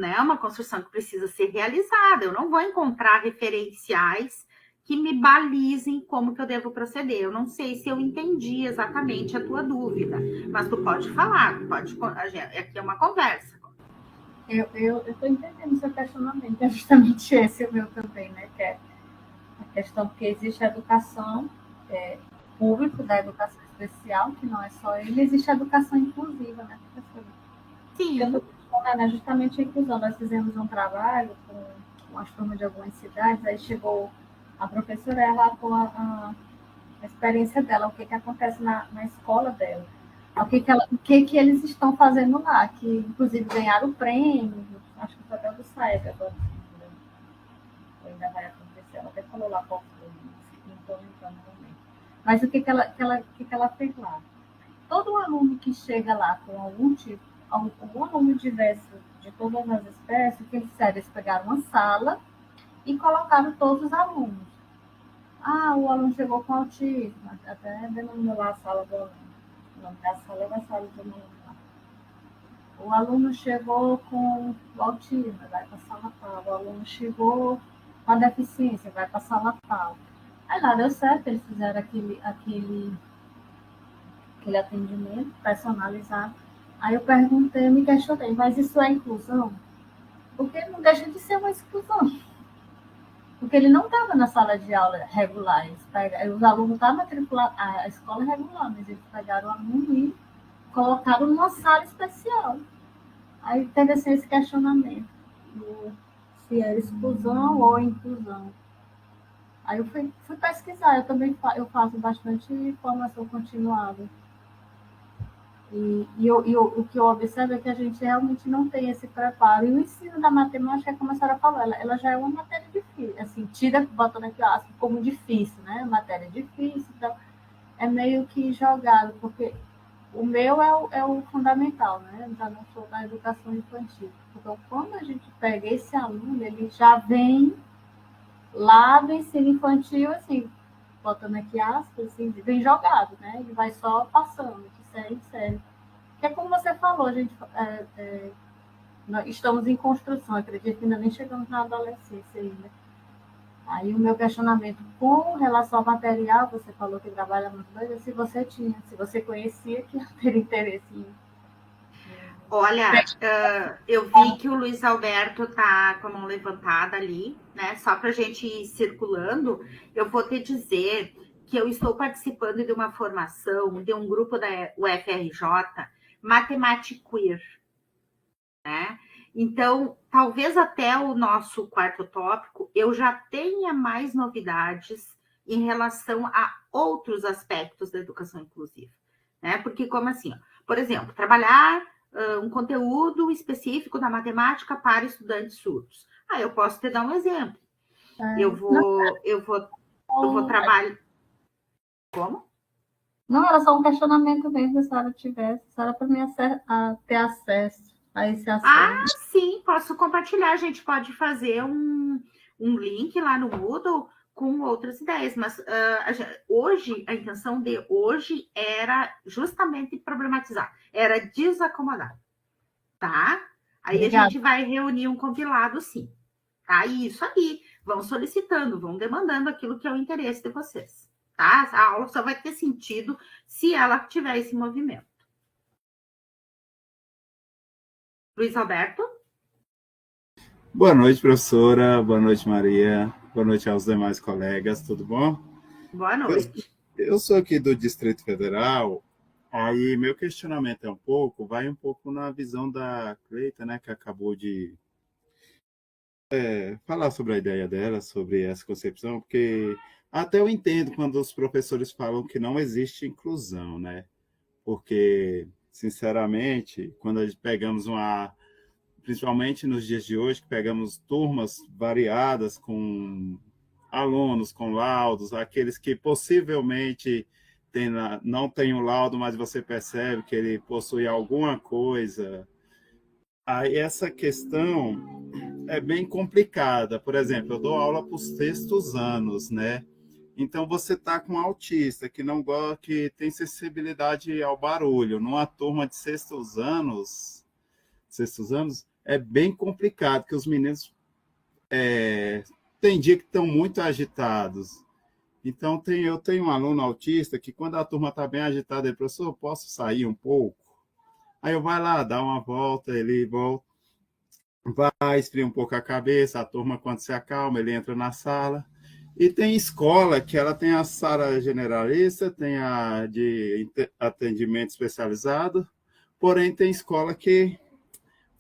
né? Uma construção que precisa ser realizada. Eu não vou encontrar referenciais que me balizem como que eu devo proceder. Eu não sei se eu entendi exatamente a tua dúvida, mas tu pode falar, aqui é uma conversa. Eu estou entendendo o seu questionamento, é justamente esse o meu também, né? Que é a questão que existe a educação pública, da educação especial, que não é só ele, existe a educação inclusiva, né, professora? Sim. Eu estou questionando justamente a inclusão. Nós fizemos um trabalho com as turmas de algumas cidades, aí chegou a professora, ela com a experiência dela, o que acontece na escola dela, o que eles estão fazendo lá, que inclusive ganharam o prêmio, acho que foi até do SAEB agora, ainda vai acontecer, ela até falou lá qual foi, não estou lembrando no momento. Mas o que ela fez lá? Todo aluno que chega lá com algum aluno diverso de todas as espécies, o que eles fizeram? Eles pegaram uma sala e colocaram todos os alunos. O aluno chegou com autismo, até denominou lá a sala do aluno. O nome da sala é a sala do aluno. O aluno chegou com o autismo, vai para a sala tal. O aluno chegou com a deficiência, vai para a sala tal. Aí lá deu certo, eles fizeram aquele atendimento personalizado. Aí eu me questionei, mas isso é inclusão? Porque não deixa de ser uma exclusão. Porque ele não estava na sala de aula regular. Os alunos estavam matriculados, a escola é regular, mas eles pegaram o aluno e colocaram numa sala especial. Aí teve assim, esse questionamento, se era exclusão ou inclusão. Aí eu fui pesquisar, eu também eu faço bastante formação continuada. O que eu observo é que a gente realmente não tem esse preparo. E o ensino da matemática, como a senhora falou, ela já é uma matéria difícil, assim, tira, botando aqui aspas, como difícil, né? Matéria difícil, então é meio que jogado, porque o meu é o fundamental, né? Eu já não sou da educação infantil. Então, quando a gente pega esse aluno, ele já vem lá do ensino infantil, assim, botando aqui aspas, assim, vem jogado, né? Ele vai só passando de série em série. Que é como você falou, a gente nós estamos em construção, acredito que ainda nem chegamos na adolescência ainda. Aí o meu questionamento com relação ao material, você falou que trabalha muito bem, se você tinha, se você conhecia, que ter interesse em. Olha, eu vi que o Luiz Alberto tá com a mão levantada ali, né? Só para a gente ir circulando, eu vou te dizer que eu estou participando de uma formação de um grupo da UFRJ, Matemática Queer, né? Então, talvez até o nosso quarto tópico eu já tenha mais novidades em relação a outros aspectos da educação inclusiva, né? Porque como assim, ó, por exemplo, trabalhar um conteúdo específico da matemática para estudantes surdos. Eu posso te dar um exemplo. Eu vou trabalhar. Como? Não, era só um questionamento mesmo, se a senhora tivesse, se era para mim ter acesso a esse assunto. Sim, posso compartilhar. A gente pode fazer um link lá no Moodle com outras ideias, mas hoje, a intenção de hoje era justamente problematizar, era desacomodar, tá? Aí Obrigada. A gente vai reunir um compilado, sim, tá? E isso aí, vão solicitando, vão demandando aquilo que é o interesse de vocês, tá? A aula só vai ter sentido se ela tiver esse movimento. Luiz Alberto? Boa noite, professora. Boa noite, Maria. Boa noite aos demais colegas. Tudo bom? Boa noite. Eu sou aqui do Distrito Federal. Aí meu questionamento vai um pouco na visão da Cleita, né, que acabou de falar sobre a ideia dela, sobre essa concepção, porque até eu entendo quando os professores falam que não existe inclusão, né? Porque, sinceramente, quando a gente pegamos principalmente nos dias de hoje, que pegamos turmas variadas com alunos com laudos, aqueles que possivelmente não têm o laudo, mas você percebe que ele possui alguma coisa. Aí essa questão é bem complicada. Por exemplo, eu dou aula para os sextos anos, né? Então você está com um autista que não gosta, que tem sensibilidade ao barulho, numa turma de sextos anos, é bem complicado, que os meninos tem dia que estão muito agitados. Então, eu tenho um aluno autista que, quando a turma está bem agitada, ele, professor, eu posso sair um pouco? Aí eu vou lá, dar uma volta, ele volta, vai, esfria um pouco a cabeça, a turma, quando se acalma, ele entra na sala. E tem escola que ela tem a sala generalista, tem a de atendimento especializado, porém tem escola que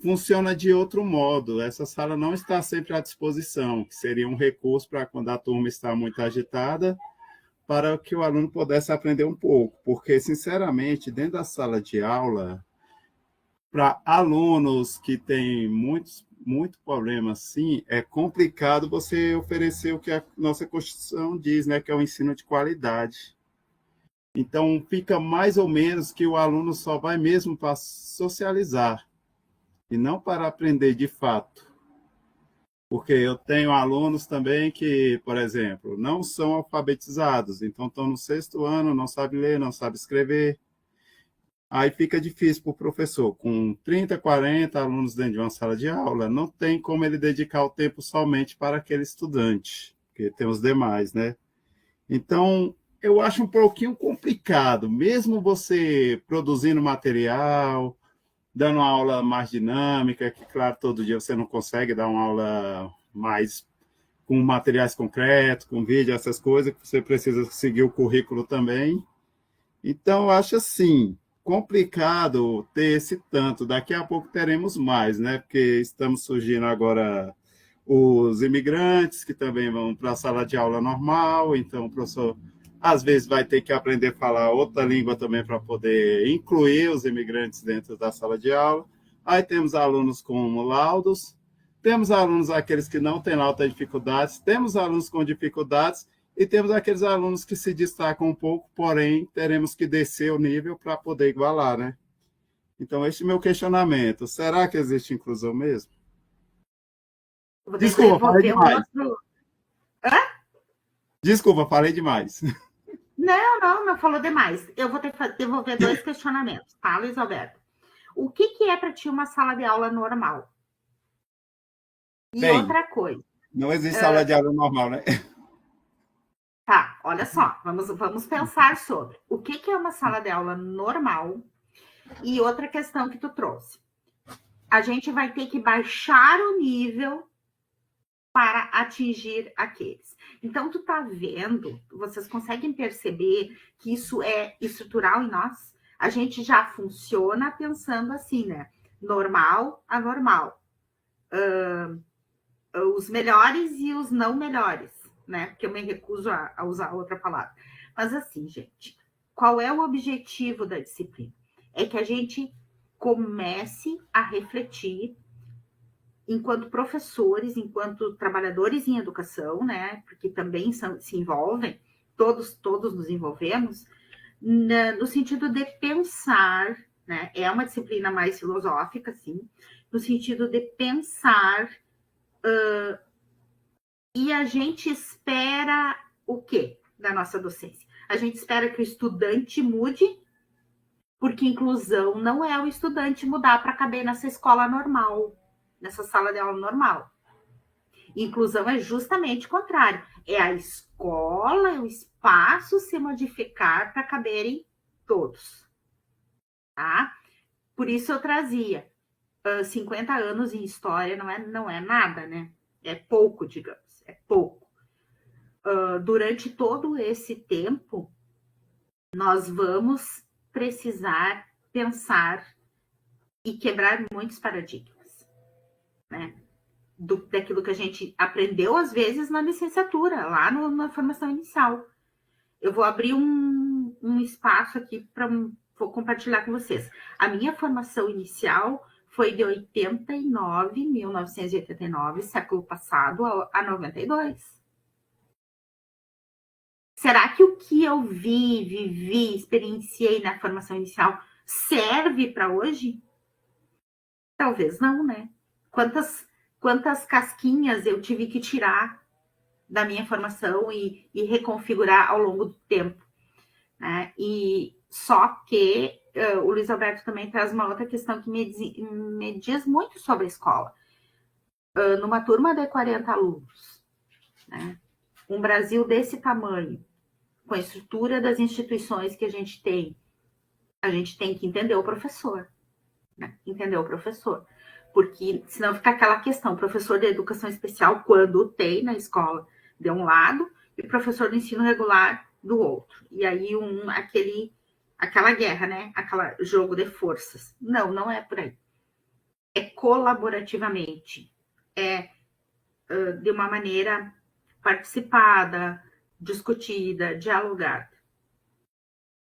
funciona de outro modo. Essa sala não está sempre à disposição, que seria um recurso para quando a turma está muito agitada, para que o aluno pudesse aprender um pouco. Porque, sinceramente, dentro da sala de aula, para alunos que têm muito problema, sim, é complicado você oferecer o que a nossa Constituição diz, né, que é o ensino de qualidade. Então, fica mais ou menos que o aluno só vai mesmo para socializar, e não para aprender de fato. Porque eu tenho alunos também que, por exemplo, não são alfabetizados, então estão no sexto ano, não sabem ler, não sabem escrever. Aí fica difícil para o professor, com 30, 40 alunos dentro de uma sala de aula, não tem como ele dedicar o tempo somente para aquele estudante, porque tem os demais, né? Então, eu acho um pouquinho complicado, mesmo você produzindo material, dando uma aula mais dinâmica, que, claro, todo dia você não consegue dar uma aula mais com materiais concretos, com vídeo, essas coisas, que você precisa seguir o currículo também. Então, eu acho assim, complicado ter esse tanto. Daqui a pouco teremos mais, né? Porque estamos surgindo agora os imigrantes que também vão para a sala de aula normal, então o professor às vezes vai ter que aprender a falar outra língua também para poder incluir os imigrantes dentro da sala de aula. Aí temos alunos com laudos, temos alunos aqueles que não têm alta dificuldades, temos alunos com dificuldades e temos aqueles alunos que se destacam um pouco, porém teremos que descer o nível para poder igualar, né? Então, este é o meu questionamento. Será que existe inclusão mesmo? Vou Desculpa, falei devolver um demais. outro. Desculpa, falei demais. Não falou demais. Eu vou ter que devolver 2 questionamentos, tá, Luiz Alberto? O que é para ti uma sala de aula normal? E Bem, outra coisa. não existe sala de aula normal, né? Tá, olha só, vamos pensar sobre o que é uma sala de aula normal e outra questão que tu trouxe. A gente vai ter que baixar o nível para atingir aqueles. Então, tu tá vendo, vocês conseguem perceber que isso é estrutural em nós? A gente já funciona pensando assim, né? Normal, anormal. Os melhores e os não melhores, né? Porque eu me recuso a usar outra palavra. Mas assim, gente, qual é o objetivo da disciplina? É que a gente comece a refletir enquanto professores, enquanto trabalhadores em educação, né? Porque também se envolvem, todos nos envolvemos, no sentido de pensar, né? É uma disciplina mais filosófica, sim, no sentido de pensar. E a gente espera o quê da nossa docência? A gente espera que o estudante mude, porque inclusão não é o estudante mudar para caber nessa escola normal, nessa sala de aula normal. Inclusão é justamente o contrário. É a escola, é o espaço se modificar para caberem todos. Tá? Por isso eu trazia 50 anos em história não é nada, né? É pouco, digamos, é pouco. Durante todo esse tempo, nós vamos precisar pensar e quebrar muitos paradigmas, né? Daquilo que a gente aprendeu, às vezes, na licenciatura, lá na formação inicial. Eu vou abrir um espaço aqui para vou compartilhar com vocês. A minha formação inicial foi de 1989, século passado, a 92. Será que o que eu vivi, experienciei na formação inicial serve para hoje? Talvez não, né? Quantas casquinhas eu tive que tirar da minha formação e reconfigurar ao longo do tempo, né? E só que o Luiz Alberto também traz uma outra questão que me diz muito sobre a escola. Numa turma de 40 alunos, né? Um Brasil desse tamanho, com a estrutura das instituições que a gente tem que entender o professor, né? Entender o professor. Porque senão fica aquela questão, professor de educação especial, quando tem na escola, de um lado, e professor de ensino regular do outro. E aí aquela guerra, né? Aquele jogo de forças. Não é por aí. É colaborativamente. É de uma maneira participada, discutida, dialogada.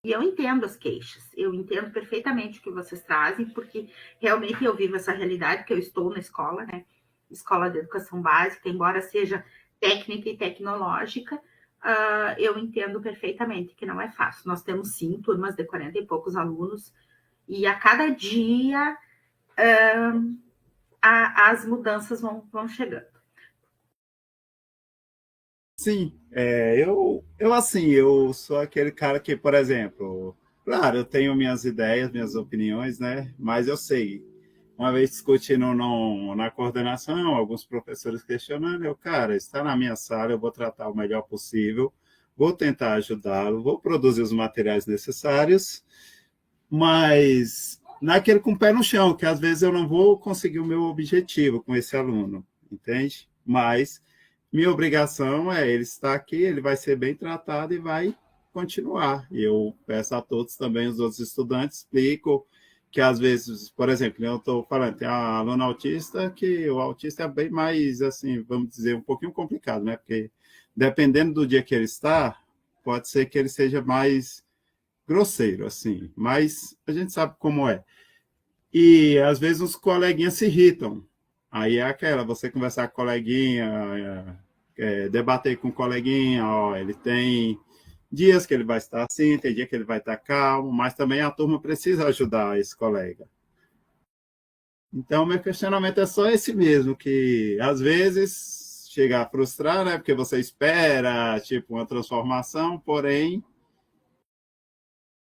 E eu entendo as queixas, eu entendo perfeitamente o que vocês trazem, porque realmente eu vivo essa realidade, que eu estou na escola, né? Escola de educação básica, embora seja técnica e tecnológica, eu entendo perfeitamente que não é fácil. Nós temos, sim, turmas de 40 e poucos alunos, e a cada dia as mudanças vão chegando. Sim, eu sou aquele cara que, por exemplo, claro, eu tenho minhas ideias, minhas opiniões, né? Mas eu sei, uma vez discutindo na coordenação, alguns professores questionando, cara, está na minha sala, eu vou tratar o melhor possível, vou tentar ajudá-lo, vou produzir os materiais necessários, mas naquele com o pé no chão, que às vezes eu não vou conseguir o meu objetivo com esse aluno, entende? Mas minha obrigação é ele estar aqui, ele vai ser bem tratado e vai continuar. E eu peço a todos também, os outros estudantes, explico que às vezes, por exemplo, eu estou falando, tem a aluna autista, que o autista é bem mais, assim, vamos dizer, um pouquinho complicado, né? Porque dependendo do dia que ele está, pode ser que ele seja mais grosseiro, assim, mas a gente sabe como é. E às vezes os coleguinhas se irritam. Aí é aquela, você conversar com o coleguinha, debater com o coleguinha, ó, ele tem dias que ele vai estar assim, tem dia que ele vai estar calmo, mas também a turma precisa ajudar esse colega. Então, meu questionamento é só esse mesmo, que às vezes chega a frustrar, né? Porque você espera, tipo, uma transformação, porém,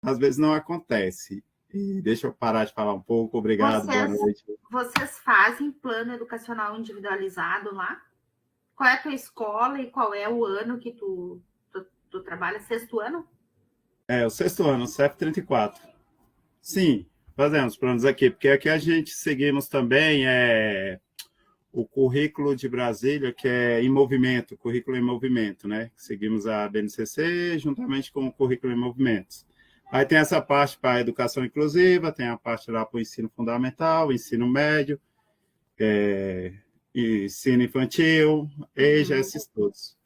às vezes não acontece. E deixa eu parar de falar um pouco. Obrigado, boa noite. Vocês fazem plano educacional individualizado lá? Qual é a tua escola e qual é o ano que tu trabalha? Sexto ano? É, o sexto ano, CEP 34. Sim, fazemos planos aqui, porque aqui a gente seguimos também o currículo de Brasília, que é em movimento, currículo em movimento, né? Seguimos a BNCC juntamente com o currículo em movimentos. Aí tem essa parte para a educação inclusiva, tem a parte lá para o ensino fundamental, ensino médio, ensino infantil, EJA, esses todos.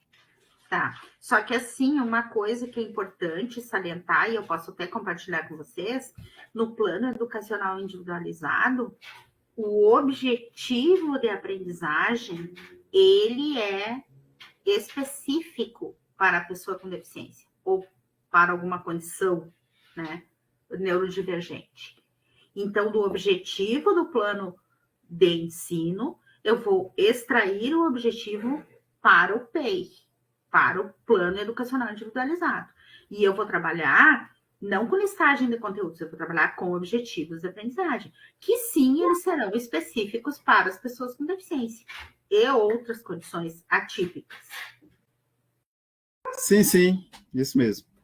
Tá. Só que assim, uma coisa que é importante salientar, e eu posso até compartilhar com vocês, no plano educacional individualizado, o objetivo de aprendizagem, ele é específico para a pessoa com deficiência, ou para alguma condição, né, neurodivergente. Então, do objetivo do plano de ensino, eu vou extrair o objetivo para o PEI, para o Plano Educacional Individualizado. E eu vou trabalhar não com listagem de conteúdos, eu vou trabalhar com objetivos de aprendizagem, que sim, eles serão específicos para as pessoas com deficiência e outras condições atípicas. Sim, isso mesmo.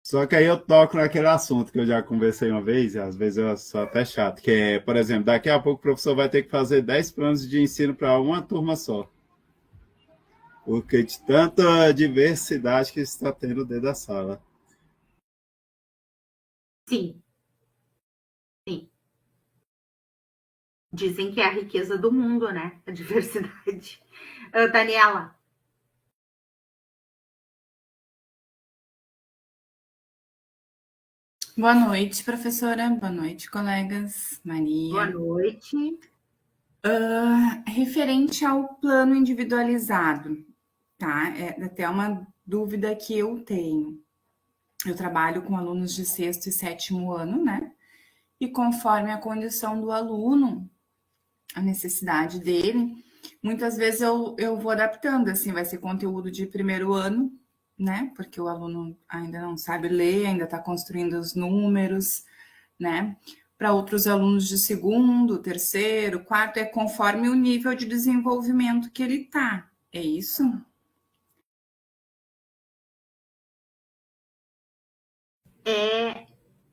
Só que aí eu toco naquele assunto que eu já conversei uma vez, e às vezes eu sou até chato, que é, por exemplo, daqui a pouco o professor vai ter que fazer 10 planos de ensino para uma turma só. Porque de tanta diversidade que está tendo dentro da sala. Sim. Sim. Dizem que é a riqueza do mundo, né? A diversidade. Daniela. Boa noite, professora. Boa noite, colegas. Maria. Boa noite. Referente ao plano individualizado, tá? É até uma dúvida que eu tenho. Eu trabalho com alunos de sexto e sétimo ano, né? E conforme a condição do aluno, a necessidade dele, muitas vezes eu vou adaptando, assim, vai ser conteúdo de primeiro ano, né? Porque o aluno ainda não sabe ler, ainda está construindo os números, né? Para outros alunos de segundo, terceiro, quarto, é conforme o nível de desenvolvimento que ele está. É isso?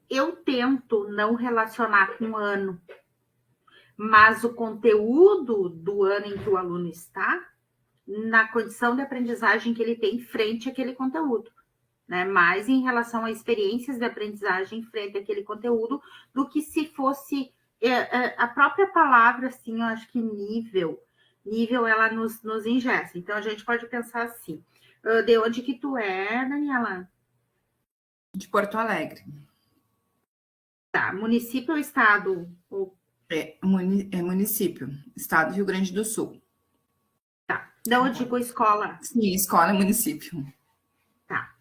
Eu tento não relacionar com o ano, mas o conteúdo do ano em que o aluno está, na condição de aprendizagem que ele tem frente àquele conteúdo, né? Mais em relação a experiências de aprendizagem frente àquele conteúdo, do que se fosse a própria palavra, assim, eu acho que nível ela nos engessa. Então, a gente pode pensar assim, de onde que tu é, Daniela? De Porto Alegre. Tá, município ou estado? É município, estado do Rio Grande do Sul. Tá, não, eu digo escola. Sim, escola é município. Tá.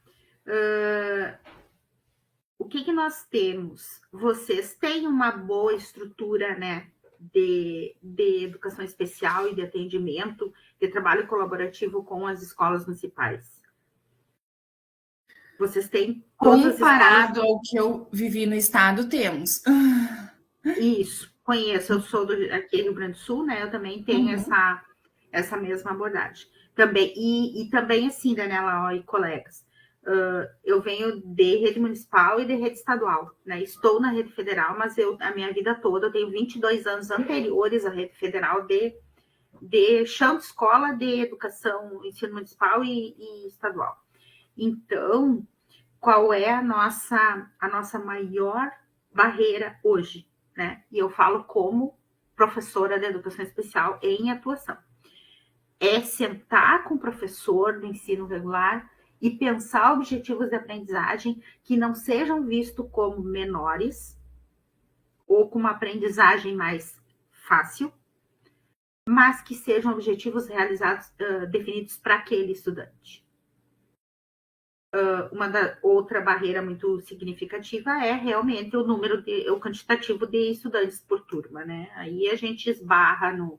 O que nós temos? Vocês têm uma boa estrutura, né, de educação especial e de atendimento, de trabalho colaborativo com as escolas municipais? Vocês têm comparado ao que eu vivi no estado, temos. Isso, conheço. Eu sou aqui no Rio Grande do Sul, né? Eu também tenho essa mesma abordagem. Também, e também assim, Daniela e colegas, eu venho de rede municipal e de rede estadual, né? Estou na rede federal, mas a minha vida toda, eu tenho 22 anos anteriores à rede federal de de chão de escola de educação, ensino municipal e estadual. Então, qual é a nossa maior barreira hoje, né? E eu falo como professora de educação especial em atuação. É sentar com o professor do ensino regular e pensar objetivos de aprendizagem que não sejam vistos como menores ou com uma aprendizagem mais fácil, mas que sejam objetivos realizados, definidos para aquele estudante. Outra barreira muito significativa é realmente o quantitativo de estudantes por turma, né? Aí a gente esbarra no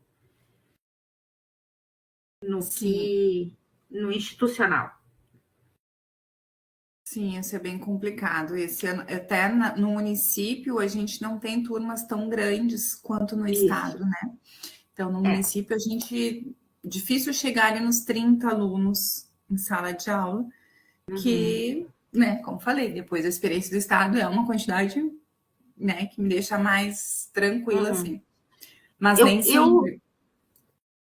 institucional. Sim, isso é bem complicado. Esse ano, até no município, a gente não tem turmas tão grandes quanto no estado, né? Então, no município, a gente difícil chegar ali nos 30 alunos em sala de aula, que, né, como falei, depois da experiência do estado é uma quantidade, né, que me deixa mais tranquila, assim. Mas nem sempre.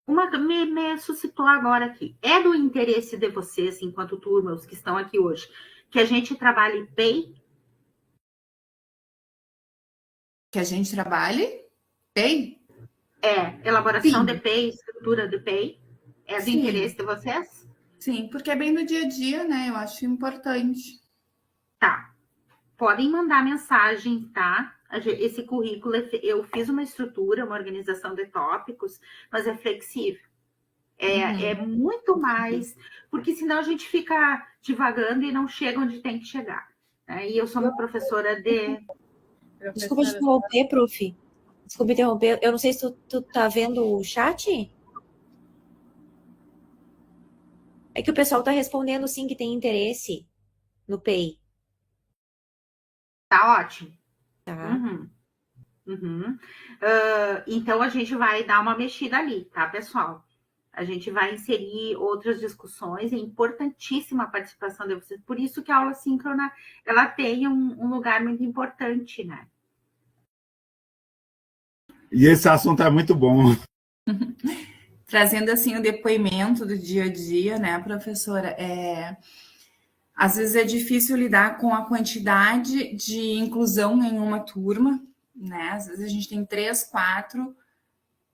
Me suscitou agora aqui. É do interesse de vocês, enquanto turma, os que estão aqui hoje, que a gente trabalhe PEI? Que a gente trabalhe PEI? Elaboração de PEI, estrutura de PEI. É do interesse de vocês? Sim, porque é bem no dia a dia, né? Eu acho importante. Tá. Podem mandar mensagem, tá? Esse currículo, eu fiz uma estrutura, uma organização de tópicos, mas é flexível. É muito mais, porque senão a gente fica divagando e não chega onde tem que chegar. E eu sou uma professora de... Desculpa te interromper, Prof. Desculpa interromper. Eu não sei se tu tá vendo o chat? É que o pessoal tá respondendo sim que tem interesse no PEI. Tá ótimo. Tá. Então a gente vai dar uma mexida ali, tá, pessoal? A gente vai inserir outras discussões, é importantíssima a participação de vocês, por isso que a aula síncrona, ela tem um lugar muito importante, né? E esse assunto é muito bom. Trazendo, assim, o depoimento do dia a dia, né, professora? Às vezes é difícil lidar com a quantidade de inclusão em uma turma, né? Às vezes a gente tem 3, 4...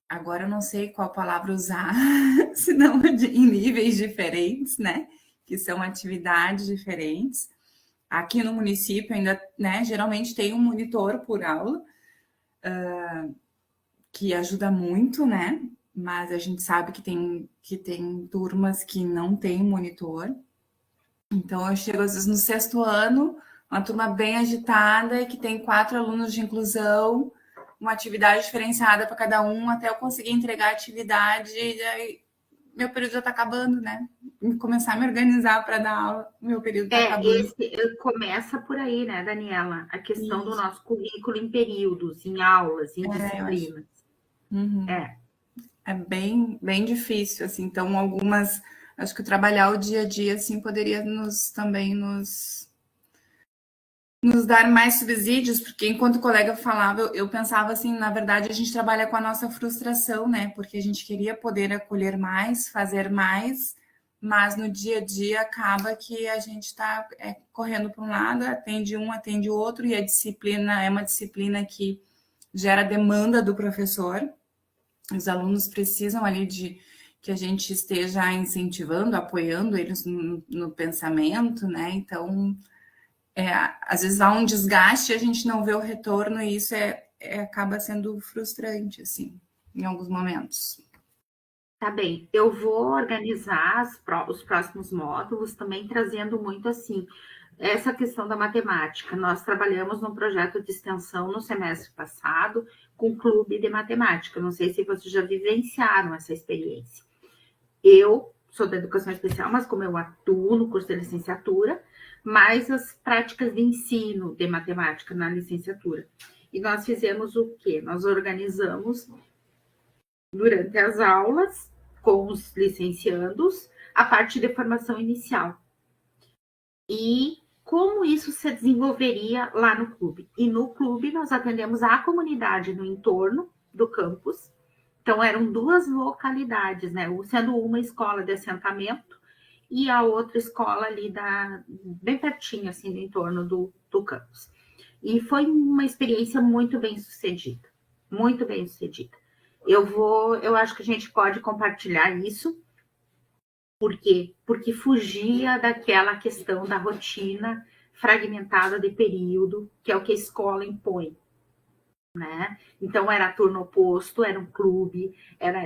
Agora eu não sei qual palavra usar, senão em níveis diferentes, né? Que são atividades diferentes. Aqui no município ainda, né? Geralmente tem um monitor por aula, que ajuda muito, né? Mas a gente sabe que tem turmas que não tem monitor. Então eu chego às vezes no 6º ano, uma turma bem agitada, que tem 4 alunos de inclusão, uma atividade diferenciada para cada um, até eu conseguir entregar a atividade, e aí meu período já está acabando, né? Começar a me organizar para dar aula, meu período está acabando. Começa por aí, né, Daniela? A questão do nosso currículo em períodos, em aulas, em disciplinas. É bem, bem difícil, assim. Então, acho que trabalhar o dia a dia, assim, poderia também nos dar mais subsídios, porque enquanto o colega falava, eu pensava assim, na verdade, a gente trabalha com a nossa frustração, né? Porque a gente queria poder acolher mais, fazer mais, mas no dia a dia acaba que a gente está correndo para um lado, atende um, atende o outro, e a disciplina é uma disciplina que gera demanda do professor. Os alunos precisam ali de que a gente esteja incentivando, apoiando eles no pensamento, né? Então, às vezes há um desgaste, a gente não vê o retorno, e isso acaba sendo frustrante, assim, em alguns momentos. Tá bem, eu vou organizar os próximos módulos, também trazendo muito assim, essa questão da matemática. Nós trabalhamos num projeto de extensão no semestre passado com o clube de matemática. Não sei se vocês já vivenciaram essa experiência. Eu sou da educação especial, mas como eu atuo no curso de licenciatura, mais as práticas de ensino de matemática na licenciatura. E nós fizemos o quê? Nós organizamos, durante as aulas, com os licenciandos, a parte de formação inicial. E como isso se desenvolveria lá no clube. E no clube nós atendemos a comunidade no entorno do campus, Então, eram 2 localidades, né? Sendo uma escola de assentamento e a outra escola ali bem pertinho, assim, no entorno do campus. E foi uma experiência muito bem sucedida, muito bem sucedida. Eu acho que a gente pode compartilhar isso. Por quê? Porque fugia daquela questão da rotina fragmentada de período, que é o que a escola impõe, né? Então era turno oposto, era um clube,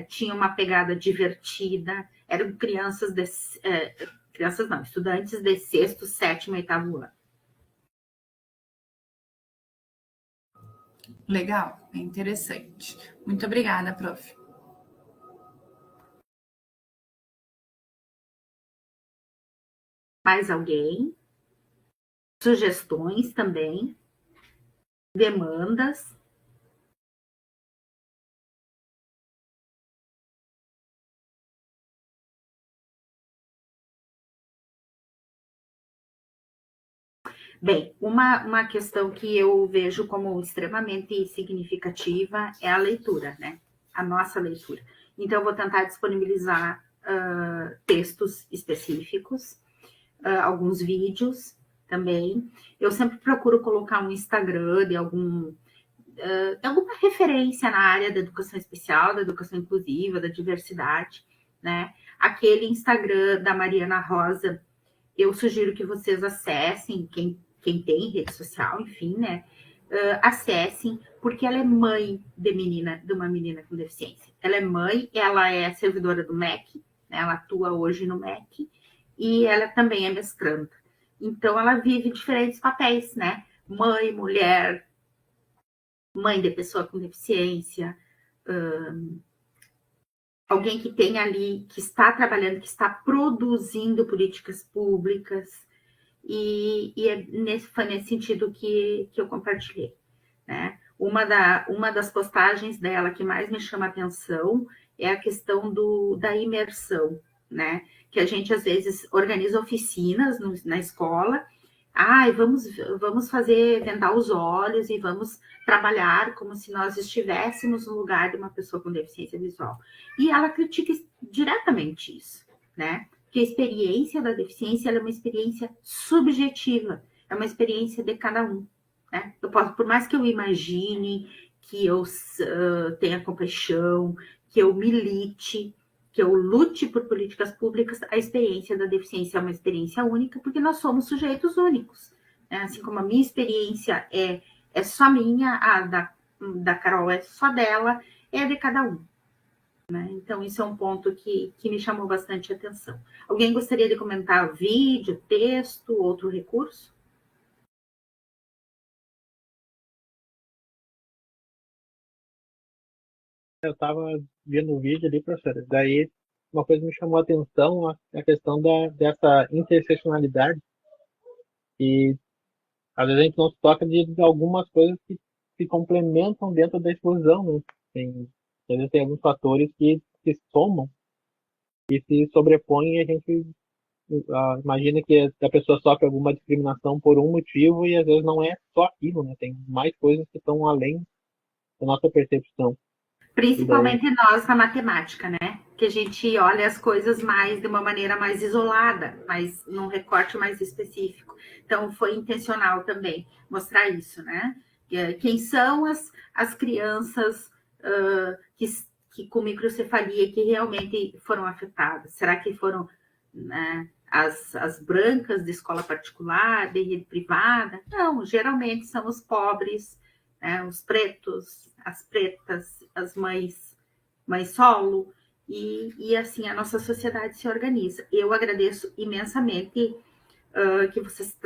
tinha uma pegada divertida, eram crianças não, estudantes de 6º, 7º, 8º ano. Legal, é interessante. Muito obrigada, prof. Mais alguém? Sugestões também? Demandas? Bem, uma questão que eu vejo como extremamente significativa é a leitura, né? A nossa leitura. Então, eu vou tentar disponibilizar textos específicos, alguns vídeos também. Eu sempre procuro colocar um Instagram de alguma referência na área da educação especial, da educação inclusiva, da diversidade, né? Aquele Instagram da Mariana Rosa, eu sugiro que vocês acessem, quem tem rede social, enfim, né? Acessem, porque ela é mãe de uma menina com deficiência. Ela é mãe, ela é servidora do MEC, né? Ela atua hoje no MEC, e ela também é mestranda. Então, ela vive diferentes papéis, né? Mãe, mulher, mãe de pessoa com deficiência, alguém que tem ali, que está trabalhando, que está produzindo políticas públicas, e foi nesse sentido que eu compartilhei, né? Uma das postagens dela que mais me chama a atenção é a questão da imersão, né? Que a gente, às vezes, organiza oficinas na escola, vamos vendar os olhos e vamos trabalhar como se nós estivéssemos no lugar de uma pessoa com deficiência visual. E ela critica diretamente isso, né? Que a experiência da deficiência é uma experiência subjetiva, é uma experiência de cada um, né? Por mais que eu imagine, que eu tenha compaixão, que eu milite, que eu lute por políticas públicas, a experiência da deficiência é uma experiência única, porque nós somos sujeitos únicos, né? Assim como a minha experiência é só minha, a da Carol é só dela, é de cada um. Né? Então, isso é um ponto que me chamou bastante atenção. Alguém gostaria de comentar vídeo, texto, outro recurso? Eu estava vendo o vídeo ali, professora. Daí, uma coisa me chamou a atenção, a questão dessa interseccionalidade. E, às vezes, a gente não se toca de algumas coisas que se complementam dentro da exclusão, né? Às vezes, tem alguns fatores que se somam e se sobrepõem e a gente imagina que a pessoa sofre alguma discriminação por um motivo e, às vezes, não é só aquilo, né? Tem mais coisas que estão além da nossa percepção. Principalmente nós na matemática, né? Que a gente olha as coisas de uma maneira mais isolada, mas num recorte mais específico. Então, foi intencional também mostrar isso, né? Quem são as crianças que com microcefalia que realmente foram afetadas? Será que foram, né, as brancas de escola particular, de rede privada? Não, geralmente são os pobres, né, os pretos, as pretas, as mães solo, e assim a nossa sociedade se organiza. Eu agradeço imensamente que vocês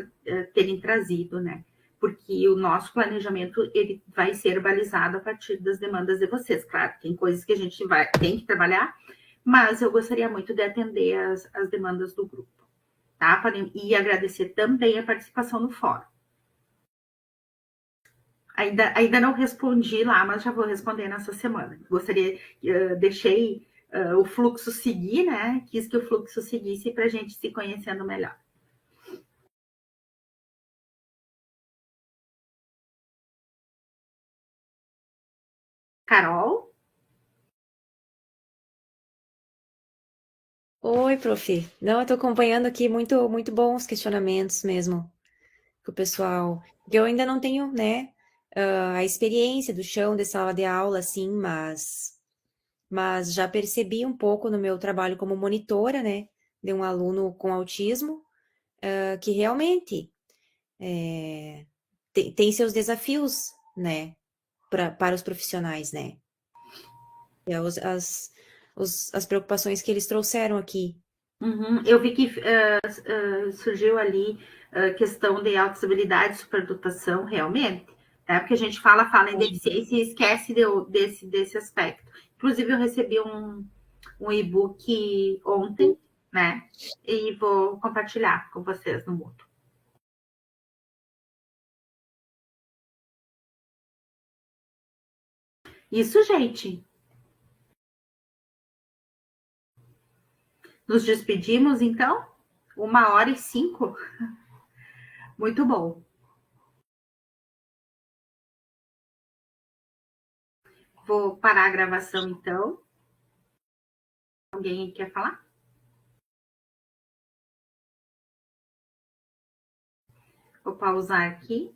terem trazido, né? Porque o nosso planejamento ele vai ser balizado a partir das demandas de vocês. Claro, tem coisas que a gente tem que trabalhar, mas eu gostaria muito de atender as demandas do grupo, tá? E agradecer também a participação no fórum. Ainda não respondi lá, mas já vou responder nessa semana. Gostaria, deixei o fluxo seguir, né? Quis que o fluxo seguisse para a gente se conhecendo melhor. Carol? Oi, prof. Não, eu estou acompanhando aqui muito bons questionamentos mesmo que o pessoal. Porque eu ainda não tenho, né, a experiência do chão de sala de aula, assim, mas já percebi um pouco no meu trabalho como monitora, né, de um aluno com autismo, que realmente tem seus desafios, né, para os profissionais, né? E as preocupações que eles trouxeram aqui. Uhum. Eu vi que surgiu ali questão de autoestabilidade, superdotação, realmente, né? Porque a gente fala em deficiência e esquece desse aspecto. Inclusive, eu recebi um e-book ontem, né? E vou compartilhar com vocês no Moodle. Isso, gente. Nos despedimos, então? 1h05. Muito bom. Vou parar a gravação, então. Alguém quer falar? Vou pausar aqui.